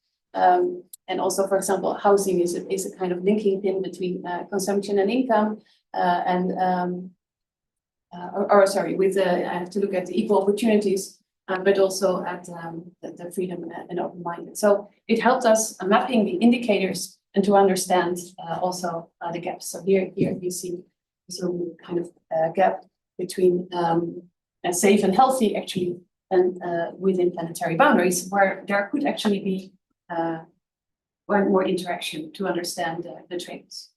And also, for example, housing is a kind of linking pin between consumption and income. I have to look at the equal opportunities. but also at the freedom and open-minded. So it helped us mapping the indicators and to understand also the gaps. So here you see some kind of gap between safe and healthy actually, and within planetary boundaries, where there could actually be more interaction to understand the trends.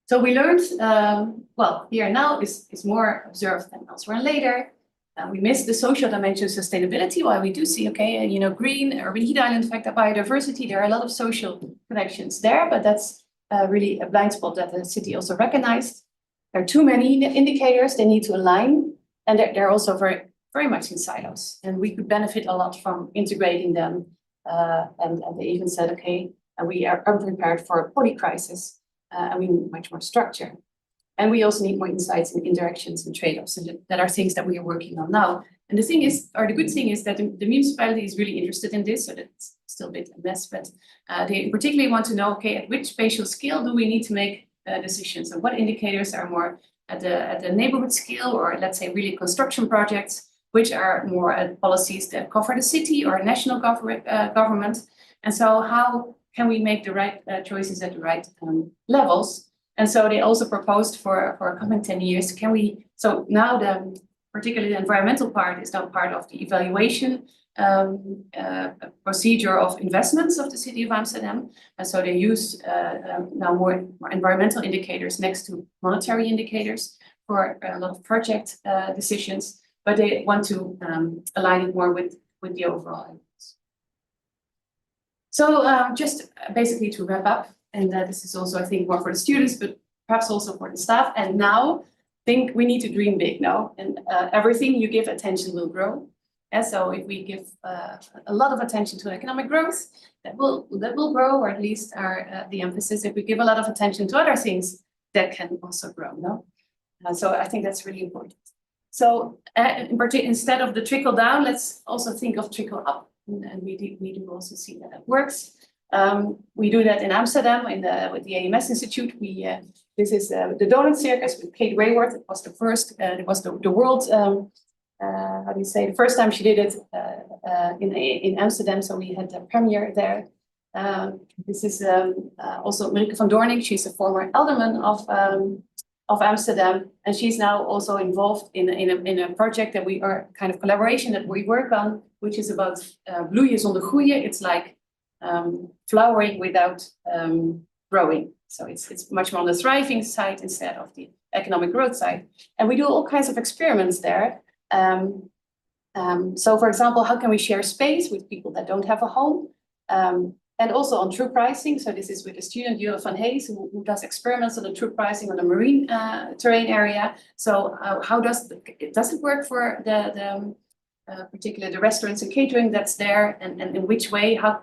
So we learned, well, here now is more observed than elsewhere and later. We missed the social dimension of sustainability, while we do see, okay, you know, green, urban heat island, in fact, biodiversity, there are a lot of social connections there, but that's really a blind spot that the city also recognized. There are too many indicators, they need to align, and they're also very much in silos. And we could benefit a lot from integrating them. And they even said, okay, we are unprepared for a polycrisis, and we need much more structure. And we also need more insights in interactions and trade-offs, and that are things that we are working on now. And the thing is, or the good thing is that the municipality is really interested in this, so that's still a bit a mess, but they particularly want to know, okay, at which spatial scale do we need to make decisions, and what indicators are more at the neighborhood scale, or let's say really construction projects, which are more at policies that cover the city or national government. And so how can we make the right choices at the right levels? And so they also proposed for coming 10 years, can we, so now particularly the environmental part is now part of the evaluation procedure of investments of the city of Amsterdam. And so they use now more environmental indicators next to monetary indicators for a lot of project decisions, but they want to align it more with the overall aims. So just basically to wrap up, and this is also, I think, more for the students, but perhaps also for the staff. And now, think we need to dream big now, and everything you give attention will grow. And so if we give a lot of attention to economic growth, that will grow, or at least are the emphasis. If we give a lot of attention to other things, that can also grow. No, so I think that's really important. So instead of the trickle down, let's also think of trickle up, and we do also see that it works. We do that in Amsterdam with the AMS Institute. This is the Doughnut Circus with Kate Raworth. It was the first. It was the world. How do you say? The first time she did it in Amsterdam. So we had the premiere there. This is also Marieke van Doornik. She's a former alderman of Amsterdam, and she's now also involved in a project that we are kind of collaboration that we work on, which is about bloeien zonder groeien. It's like flowering without growing. So it's much more on the thriving side instead of the economic growth side. And we do all kinds of experiments there. So for example, how can we share space with people that don't have a home? And also on true pricing. So this is with a student, Joseph van Hayes, who does experiments on the true pricing on the marine terrain area. So how does it work for particularly the restaurants and catering that's there, and in which way, how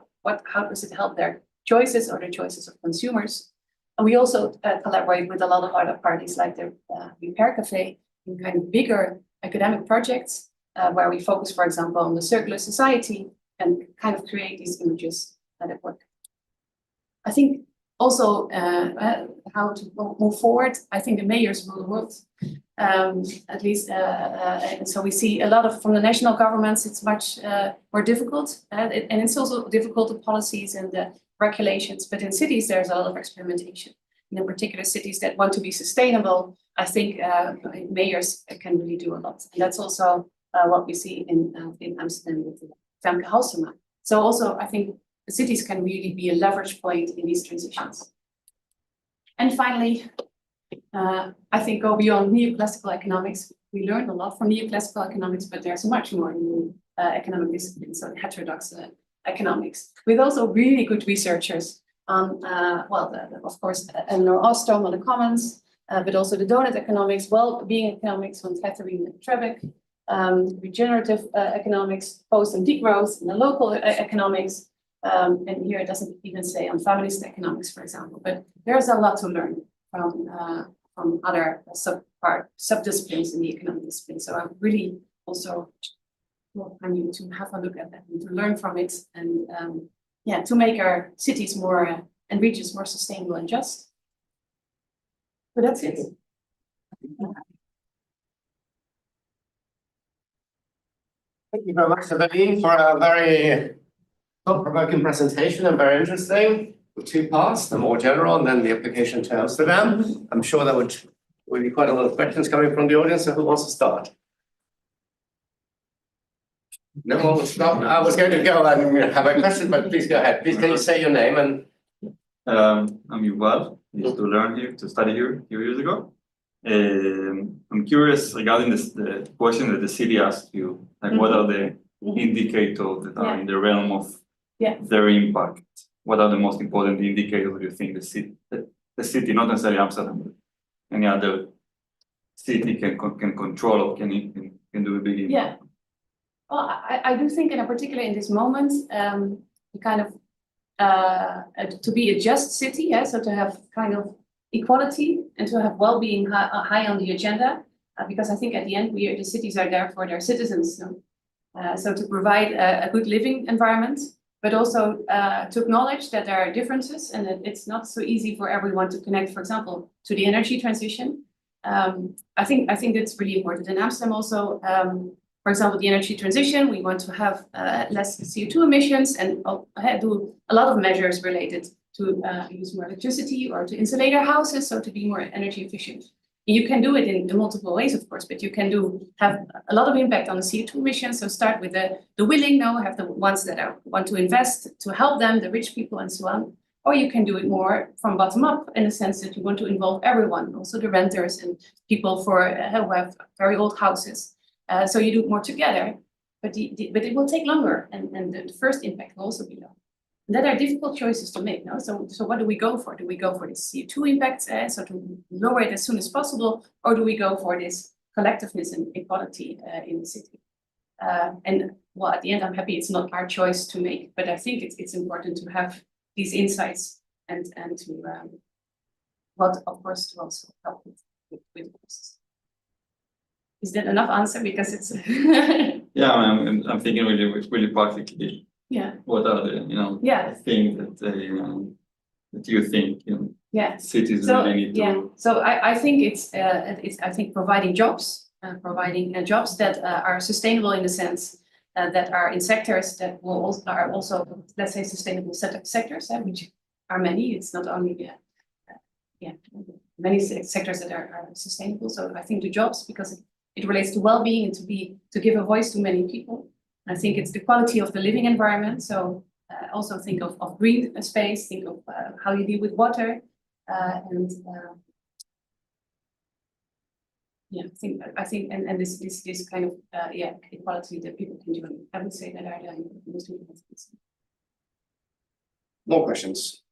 does it help their choices or the choices of consumers? And we also collaborate with a lot of other parties like the Repair Cafe in kind of bigger academic projects where we focus, for example, on the circular society and kind of create these images that work. I think also how to move forward. I think the mayors rule the world, at least. And so we see a lot of from the national governments. It's much more difficult, and it's also difficult the policies and the regulations. But in cities, there's a lot of experimentation. And in particular, cities that want to be sustainable, I think mayors can really do a lot. And that's also what we see in Amsterdam with Femke Halsema. So also, I think the cities can really be a leverage point in these transitions. And finally, I think go beyond neoclassical economics. We learned a lot from neoclassical economics, but there's much more in economic disciplines, so heterodox economics, with also really good researchers on, of course, Eleanor Ostrom on the Commons, but also the Doughnut Economics, wellbeing economics on Catherine Trebeck, regenerative economics, post and degrowth, and the local economics. And here it doesn't even say on feminist economics, for example, but there's a lot to learn from other subdisciplines in the economic discipline. So I really also welcome you to have a look at that and to learn from it, and to make our cities more and regions more sustainable and just. But that's it. Thank you very much, Eveline, for a very thought-provoking presentation and very interesting. With two parts, the more general and then the application to Amsterdam. I'm sure there will be quite a lot of questions coming from the audience. So who wants to start? No one will start. I was going to go and have a question, but please go ahead. Please, can you say your name and? I'm Yuval. I used to learn here, to study here a few years ago. I'm curious regarding the question that the city asked you, like what are the indicators that are in the realm of their impact? What are the most important indicators you think the city, not necessarily Amsterdam, but any other city can control or can do a big impact? Yeah. Well, I do think, in particular in this moment, kind of to be a just city, so to have kind of equality and to have well-being high on the agenda, because I think at the end the cities are there for their citizens, so to provide a good living environment, but also to acknowledge that there are differences and that it's not so easy for everyone to connect, for example, to the energy transition. I think that's really important. In Amsterdam also, for example, the energy transition, we want to have less CO2 emissions and do a lot of measures related to use more electricity or to insulate our houses, so to be more energy efficient. You can do it in multiple ways, of course, but you can have a lot of impact on the CO2 emissions. So start with the willing, have the ones that want to invest to help them, the rich people and so on. Or you can do it more from bottom up in the sense that you want to involve everyone, also the renters and people who have very old houses. So you do it more together, but it will take longer, and the first impact will also be low. And that are difficult choices to make. So what do we go for? Do we go for this CO2 impact, so to lower it as soon as possible, or do we go for this collectiveness and equality in the city? And well, at the end, I'm happy it's not our choice to make, but I think it's important to have these insights and to of course to also help with costs. Is that enough answer? Because it's Yeah, I'm thinking really practically. Yeah. What are the things that you think cities really need to? So I think it's I think providing jobs, jobs that are sustainable in the sense that are in sectors that are also, let's say, sustainable sectors, which are many. It's not only many sectors that are sustainable. So I think the jobs, because it relates to well-being and to give a voice to many people. I think it's the quality of the living environment. So also think of green space, think of how you deal with water, and I think and this kind of equality that people can do. I would say that are the most important things. More questions?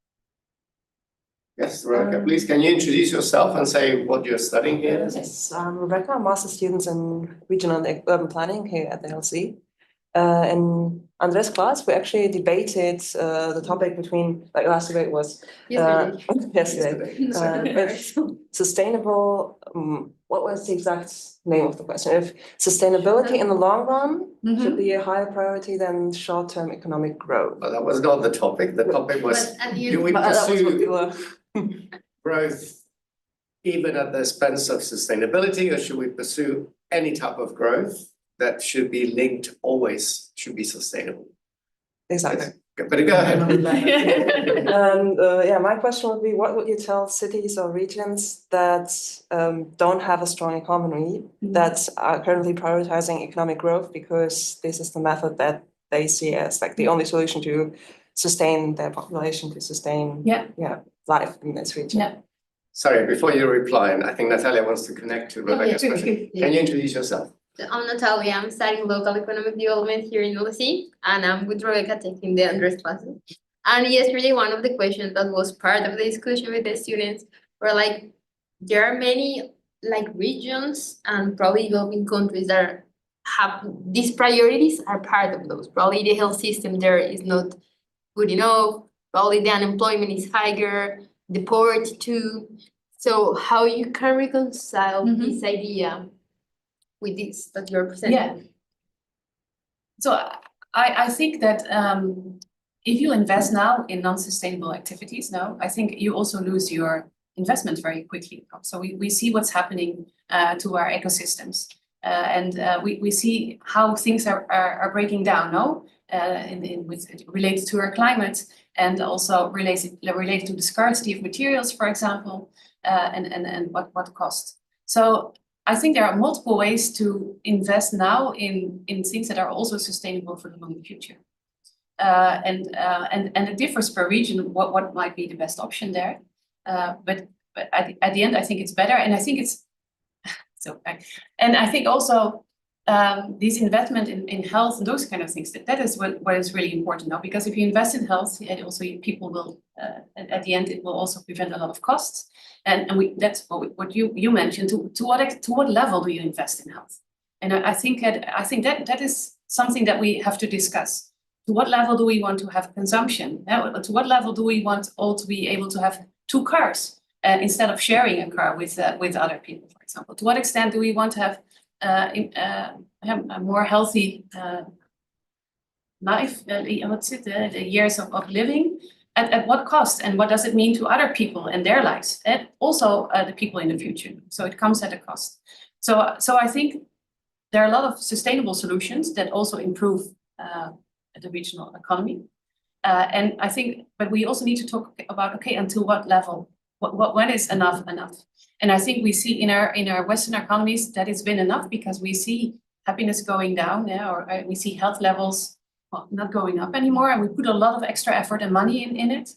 Yes, Rebecca, please, can you introduce yourself and say what you're studying here? Yes, I'm Rebecca, I'm master student in regional and urban planning here at the LC. In Andres' class, we actually debated the topic between, like last debate was yesterday. If sustainable, what was the exact name of the question? If sustainability in the long run should be a higher priority than short-term economic growth. Well, that was not the topic. The topic was, do we pursue growth even at the expense of sustainability, or should we pursue any type of growth that should be linked, always should be sustainable? Exactly. But go ahead. And my question would be, what would you tell cities or regions that don't have a strong economy, that are currently prioritizing economic growth because this is the method that they see as like the only solution to sustain their population, to sustain life in this region? Yeah. Sorry, before you reply, and I think Natalia wants to connect to Rebecca's question. Can you introduce yourself? I'm Natalia. I'm studying local economic development here in LSE, and I'm with Rebecca taking the Andres classes. And yesterday, one of the questions that was part of the discussion with the students were like, there are many like regions and probably developing countries that have these priorities are part of those. Probably the health system there is not good enough. Probably the unemployment is higher, the poverty too. So how you can reconcile this idea with this that you're presenting? Yeah. So I think that if you invest now in non-sustainable activities now, I think you also lose your investment very quickly. So we see what's happening to our ecosystems. We see how things are breaking down, no? Related to our climate, and also related to the scarcity of materials, for example, and what cost. So I think there are multiple ways to invest now in things that are also sustainable for the long future. And it differs per region what might be the best option there. But at the end, I think it's better, and I think it's and I think also this investment in health and those kind of things, that is what is really important now, because if you invest in health, and also people will at the end it will also prevent a lot of costs, and that's what you mentioned. To what level do you invest in health? And I think that is something that we have to discuss. To what level do we want to have consumption? To what level do we want all to be able to have 2 cars instead of sharing a car with other people, for example? To what extent do we want to have a more healthy life? The years of living? At what cost? And what does it mean to other people and their lives? And also the people in the future. So it comes at a cost. So I think there are a lot of sustainable solutions that also improve the regional economy. And I think, but we also need to talk about, okay, until what level? When is enough? And I think we see in our Western economies that it's been enough, because we see happiness going down, or we see health levels not going up anymore, and we put a lot of extra effort and money in it.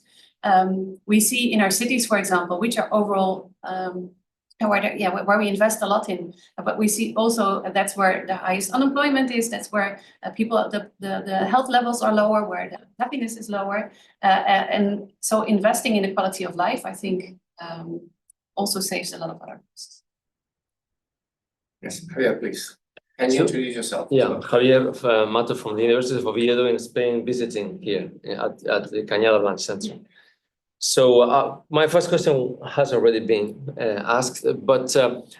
We see in our cities, for example, which are overall where we invest a lot in, but we see also that's where the highest unemployment is. That's where the health levels are lower, where the happiness is lower, and so investing in the quality of life, I think, also saves a lot of other costs. Yes, Javier, please. Can you introduce yourself? Yeah, Javier Mato from the University of Oviedo in Spain, visiting here at the Cañada Blanc Center. So my first question has already been asked, but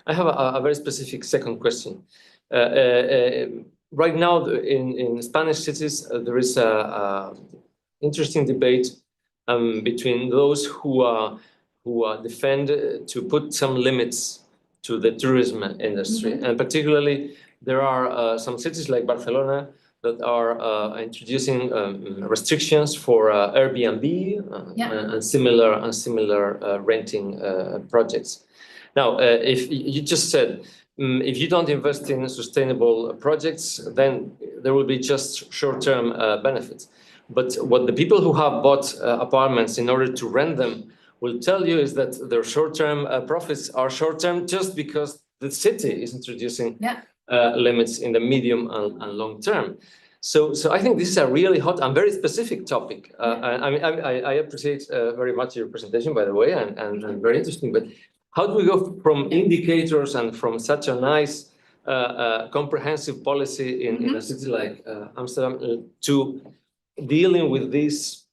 I have a very specific second question. Right now in Spanish cities, there is a interesting debate between those who defend to put some limits to the tourism industry, and particularly there are some cities like Barcelona that are introducing restrictions for Airbnb and similar renting projects. Now, if you just said, if you don't invest in sustainable projects, then there will be just short-term benefits. But what the people who have bought apartments in order to rent them will tell you is that their short-term profits are short-term just because the city is introducing limits in the medium and long term. So I think this is a really hot and very specific topic. I appreciate very much your presentation, by the way, and very interesting. But how do we go from indicators and from such a nice comprehensive policy in a city like Amsterdam to dealing with these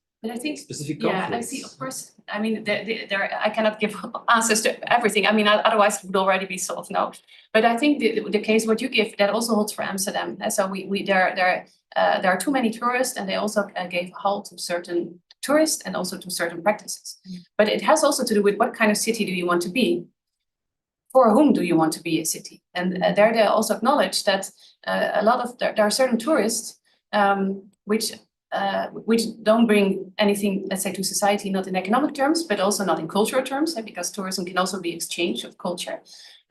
specific conflicts? Yeah, I see. Of course, I mean, I cannot give answers to everything. I mean, otherwise it would already be solved now. But I think the case what you give, that also holds for Amsterdam. So there are too many tourists, and they also gave a halt to certain tourists and also to certain practices. But it has also to do with what kind of city do you want to be? For whom do you want to be a city? And there they also acknowledge that there are certain tourists which don't bring anything, let's say, to society, not in economic terms, but also not in cultural terms, because tourism can also be exchange of culture.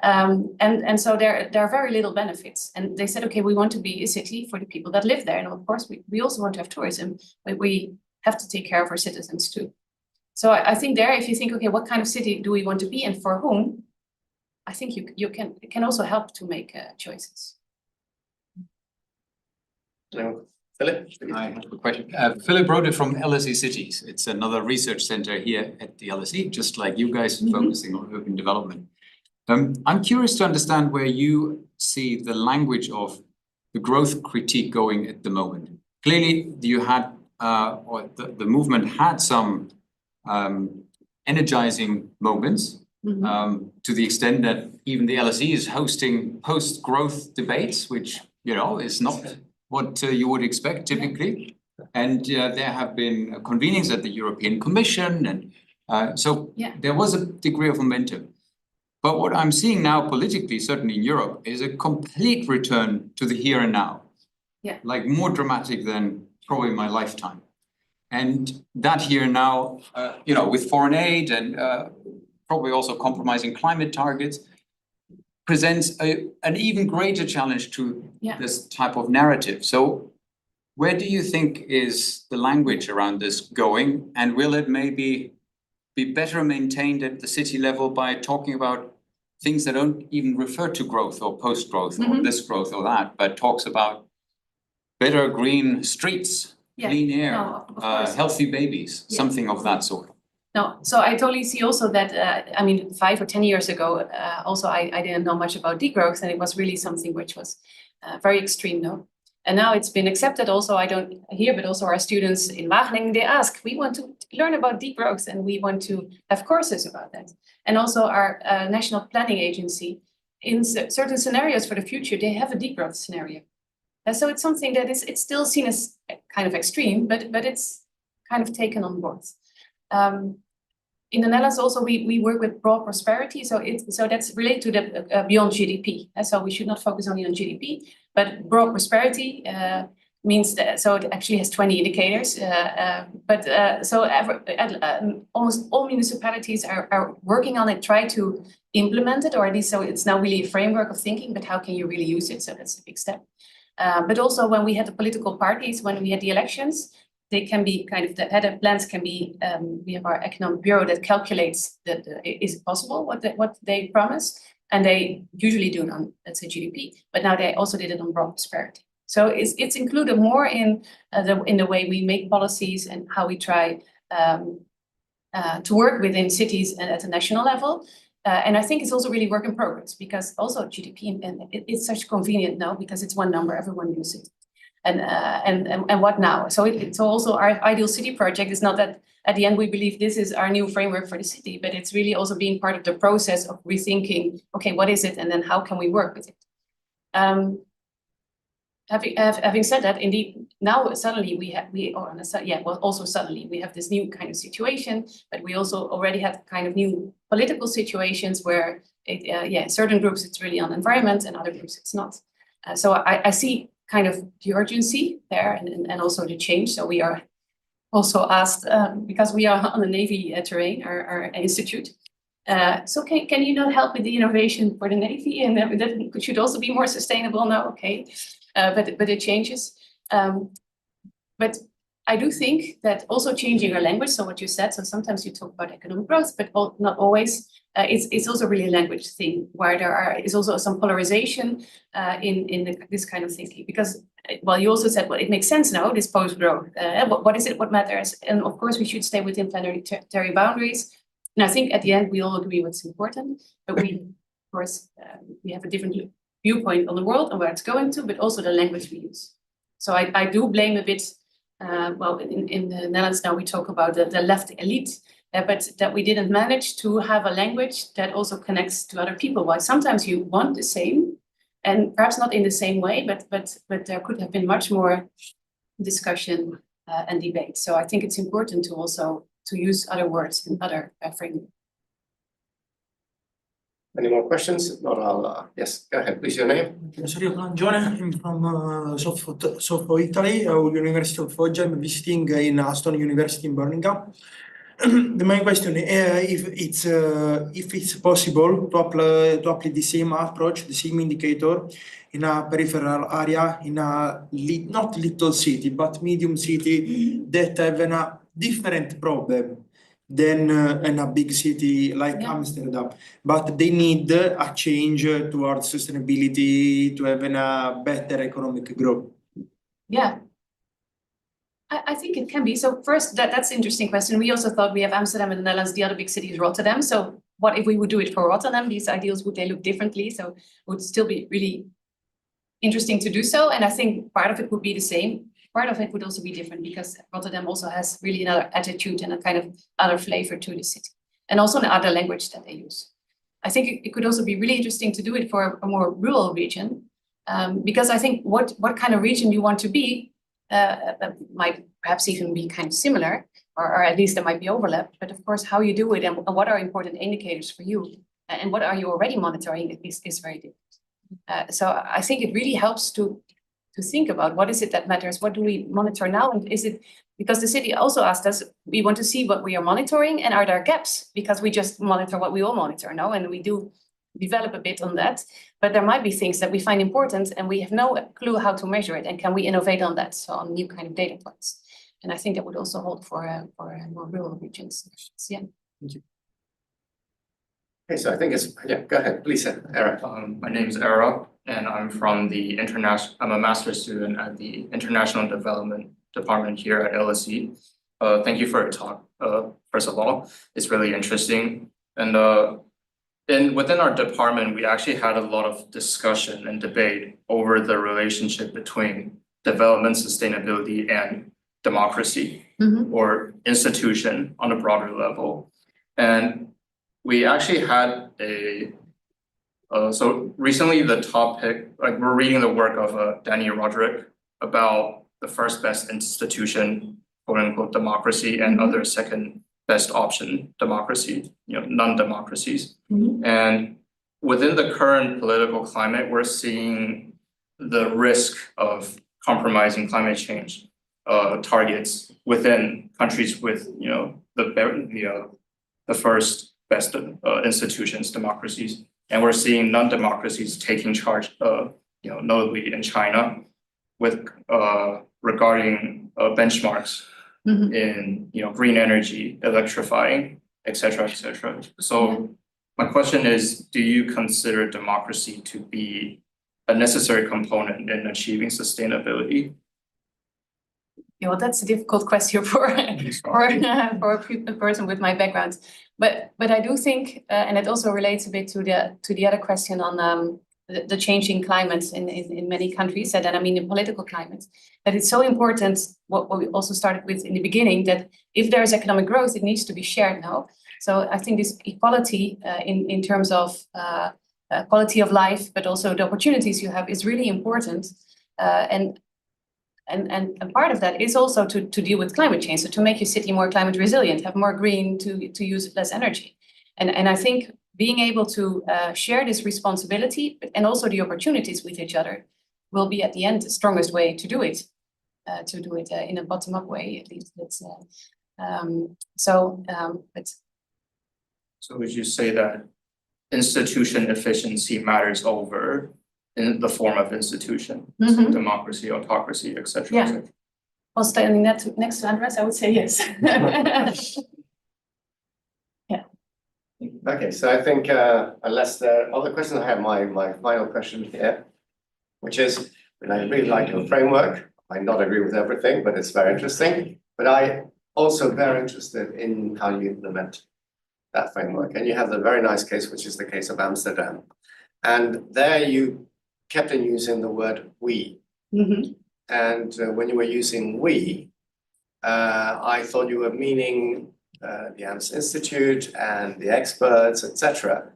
And so there are very little benefits. And they said, okay, we want to be a city for the people that live there. And of course, we also want to have tourism, but we have to take care of our citizens too. So I think there, if you think, okay, what kind of city do we want to be and for whom? I think it can also help to make choices. Philip? I have a question. Philip wrote it from LSE Cities. It's another research center here at the LSE, just like you guys focusing on urban development. I'm curious to understand where you see the language of the growth critique going at the moment. Clearly, you had, or the movement had some energizing moments, to the extent that even the LSE is hosting post-growth debates, which, is not what you would expect typically. And there have been convenings at the European Commission. And so there was a degree of momentum. But what I'm seeing now politically, certainly in Europe, is a complete return to the here and now. Yeah. Like more dramatic than probably my lifetime. And that here and now, with foreign aid and probably also compromising climate targets, presents an even greater challenge to this type of narrative. So where do you think is the language around this going? And will it maybe be better maintained at the city level by talking about things that don't even refer to growth or post-growth or this growth or that, but talks about better green streets, clean air, No, of course. healthy babies, something of that sort? No, so I totally see also that, 5 or 10 years ago, also I didn't know much about degrowth, and it was really something which was very extreme, no? And now it's been accepted also, I don't hear, but also our students in Wageningen, they ask, we want to learn about degrowth and we want to have courses about that. And also our National Planning Agency, in certain scenarios for the future, they have a degrowth scenario. And so it's something that it's still seen as kind of extreme, but it's kind of taken on board. In the Netherlands also, we work with broad prosperity, so that's related to the beyond GDP. So we should not focus only on GDP, but broad prosperity means that, so it actually has 20 indicators. Almost all municipalities are working on it, try to implement it, or at least so it's now really a framework of thinking. But how can you really use it? So that's a big step. But also when we had the political parties, when we had the elections, they can be kind of, the head plans can be, we have our economic bureau that calculates that is it possible what they promise, and they usually do it on, let's say, GDP, but now they also did it on broad prosperity. So it's included more in the way we make policies and how we try to work within cities and at a national level. And I think it's also really work in progress, because also GDP, and it's such convenient now because it's one number, everyone uses it. And what now? So also our ideal city project is not that at the end we believe this is our new framework for the city, but it's really also being part of the process of rethinking, okay, what is it? And then how can we work with it? Having said that, indeed, now suddenly we have this new kind of situation, but we also already had kind of new political situations where certain groups it's really on environment and other groups it's not. So I see kind of the urgency there and also the change. So we are also asked, because we are on the Navy terrain, our institute. So can you not help with the innovation for the Navy? And that should also be more sustainable now, okay. But it changes. But I do think that also changing our language, so what you said, so sometimes you talk about economic growth, but not always. It's also really a language thing where is also some polarization in this kind of thinking. Because, well, you also said, well, it makes sense now, this post-growth. What is it, what matters? And of course, we should stay within planetary boundaries. And I think at the end, we all agree what's important. But we, of course, we have a different viewpoint on the world and where it's going to, but also the language we use. So I do blame a bit, in the Netherlands now we talk about the left elite, but that we didn't manage to have a language that also connects to other people. Why sometimes you want the same, and perhaps not in the same way, but there could have been much more discussion and debate. So I think it's important to also use other words in other frameworks. Any more questions? If not, I'll, yes, go ahead, please, your name. Sorry, I'm from South Italy, University of Foggia. I'm visiting in Aston University in Birmingham. The main question is if it's possible to apply the same approach, the same indicator in a peripheral area, in a not little city, but medium city that have a different problem than in a big city like Amsterdam, but they need a change towards sustainability to have a better economic growth. Yeah, I think it can be. So first, that's an interesting question. We also thought we have Amsterdam in the Netherlands, the other big city is Rotterdam. So what if we would do it for Rotterdam? These ideals, would they look differently? So it would still be really interesting to do so. And I think part of it would be the same. Part of it would also be different because Rotterdam also has really another attitude and a kind of other flavor to the city. And also an other language that they use. I think it could also be really interesting to do it for a more rural region. Because I think what kind of region you want to be might perhaps even be kind of similar, or at least there might be overlap. But of course, how you do it and what are important indicators for you and what are you already monitoring is very different. So I think it really helps to think about what is it that matters, what do we monitor now, and is it, because the city also asked us, we want to see what we are monitoring and are there gaps, because we just monitor what we all monitor now, and we do develop a bit on that, but there might be things that we find important and we have no clue how to measure it, and can we innovate on that, so on new kind of data points. And I think that would also hold for more rural regions. Yeah. Thank you. Okay, so I think it's, yeah, go ahead, please, Eric. My name is Era, and I'm from the I'm a master's student at the International Development Department here at LSE. Thank you for your talk. First of all, it's really interesting. And within our department, we actually had a lot of discussion and debate over the relationship between development, sustainability, and democracy or institution on a broader level. And we actually had so recently the topic, like we're reading the work of Danny Roderick about the first best institution, quote unquote, democracy, and other second best option democracy, non-democracies. And within the current political climate, we're seeing the risk of compromising climate change targets within countries with the first best institutions, democracies, and we're seeing non-democracies taking charge, notably in China, with regarding benchmarks in green energy, electrifying, et cetera, et cetera. So my question is, do you consider democracy to be a necessary component in achieving sustainability? Yeah, well, that's a difficult question for a person with my background, but I do think, and it also relates a bit to the other question on the changing climates in many countries, and I mean the political climate, that it's so important. What we also started with in the beginning, that if there is economic growth, it needs to be shared now. So I think this equality in terms of quality of life, but also the opportunities you have, is really important, and part of that is also to deal with climate change, so to make your city more climate resilient, have more green, to use less energy. And I think being able to share this responsibility and also the opportunities with each other will be at the end the strongest way to do it in a bottom-up way, at least. So would you say that institution efficiency matters over in the form of institution, so democracy, autocracy, et cetera? Yeah. Et cetera? Well, standing next to Andres, I would say yes. Yeah. Okay, so I think unless there are other questions, I have my final question here, which is, and I really like your framework. I might not agree with everything, but it's very interesting. But I also very interested in how you implement that framework. And you have the very nice case, which is the case of Amsterdam. And there you kept on using the word we. And when you were using we, I thought you were meaning the AMS Institute and the experts, etc.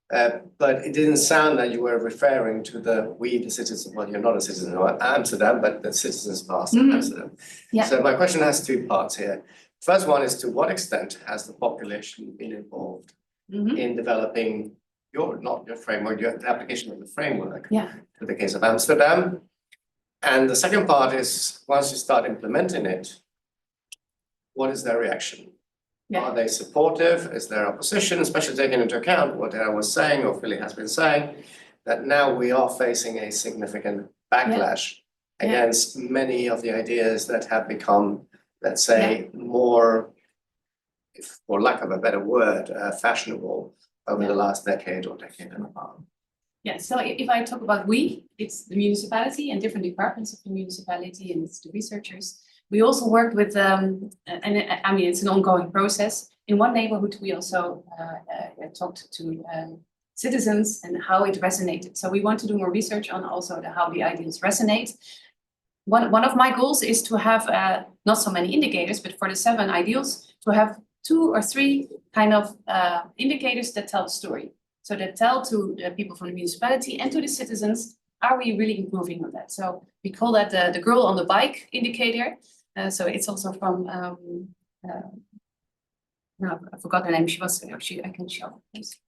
But it didn't sound that you were referring to the citizens. Well, you're not a citizen of Amsterdam, but the citizens past Amsterdam. Yeah. So my question has two parts here. First one is, to what extent has the population been involved in developing not your framework, the application of the framework to the case of Amsterdam? And the second part is, once you start implementing it, what is their reaction? Yeah. Are they supportive? Is there opposition, especially taking into account what I was saying, or Philly has been saying, that now we are facing a significant backlash against many of the ideas that have become, let's say, more, if for lack of a better word, fashionable over the last decade or decade and a half. Yeah, so if I talk about we, it's the municipality and different departments of the municipality, and it's the researchers. We also worked with, and I mean, it's an ongoing process. In one neighborhood, we also talked to citizens and how it resonated. So we want to do more research on also how the ideas resonate. One of my goals is to have not so many indicators, but for the 7 ideals, to have 2 or 3 kind of indicators that tell the story. So that tell to the people from the municipality and to the citizens, are we really improving on that? So we call that the girl on the bike indicator. So it's also from, no, I forgot her name. I can show, please.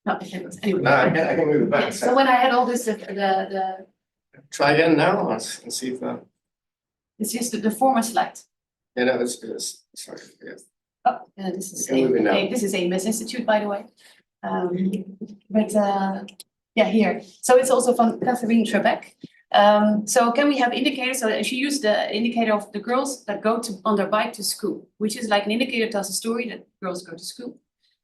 No, I can't, anyway. No, I can move it back. So when I had all this, the, Try again now, let's see if, it's just the former slide. yeah, no, it's, sorry, yes. Oh, this is You can move it now. this is AMS Institute, by the way. But yeah, here. So it's also from Catherine Trebek. So can we have indicators? So she used the indicator of the girls that go on their bike to school, which is like an indicator that tells a story that girls go to school,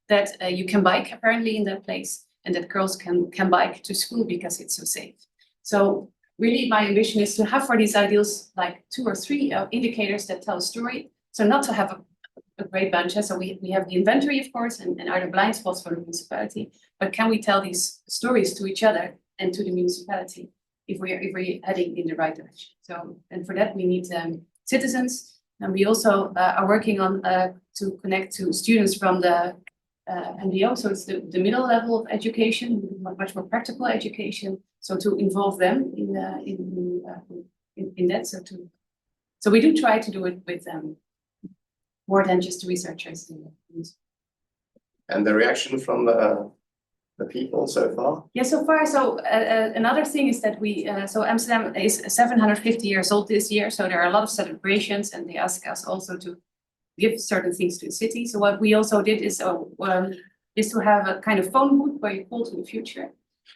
that you can bike apparently in that place, and that girls can bike to school because it's so safe. So really my ambition is to have for these ideals like 2 or 3 indicators that tell a story. So not to have a great bunch. So we have the inventory, of course, and are the blind spots for the municipality, but can we tell these stories to each other and to the municipality if we're heading in the right direction? So, and for that we need citizens, and we also are working on to connect to students from the MBO, so it's the middle level of education, much more practical education. So to involve them in that, so we do try to do it with more than just researchers. And the reaction from the people so far? Yeah, so far. So another thing is that we, so Amsterdam is 750 years old this year. So there are a lot of celebrations, and they ask us also to give certain things to the city. So what we also did is to have a kind of phone booth where you call to the future,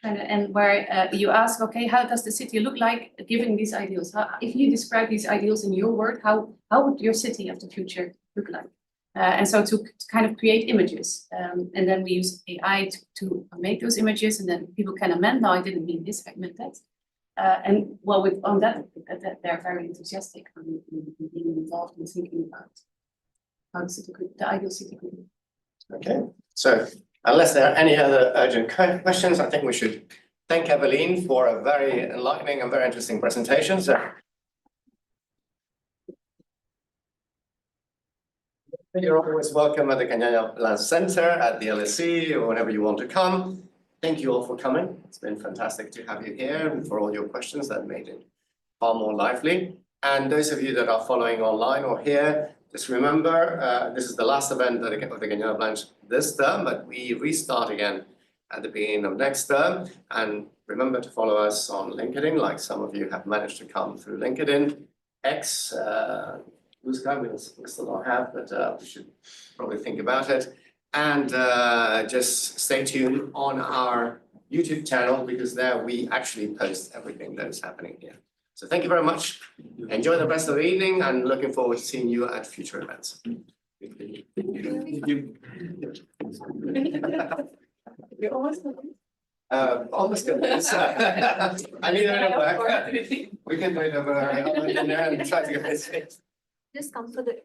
and where you ask, okay, how does the city look like given these ideals? If you describe these ideals in your word, how would your city of the future look like? And so to kind of create images, and then we use AI to make those images, and then people can amend. No, I didn't mean this, I meant that. And well, on that, they're very enthusiastic on being involved in thinking about how the ideal city could be. Okay, so unless there are any other urgent questions, I think we should thank Eveline for a very enlightening and very interesting presentation. So you're always welcome at the Kanyanya Center, at the LSE, or whenever you want to come. Thank you all for coming. It's been fantastic to have you here, and for all your questions that made it far more lively. And those of you that are following online or here, just remember, this is the last event of the Kanyanya Blanche this term, but we restart again at the beginning of next term. And remember to follow us on LinkedIn, like some of you have managed to come through LinkedIn. X, Hoekstra, we still don't have, but we should probably think about it. And just stay tuned on our YouTube channel, because there we actually post everything that is happening here. So thank you very much. Enjoy the rest of the evening, and looking forward to seeing you at future events. You're almost Almost good. I need a bit of work. We can do it over dinner and try to get this fixed. Just come for the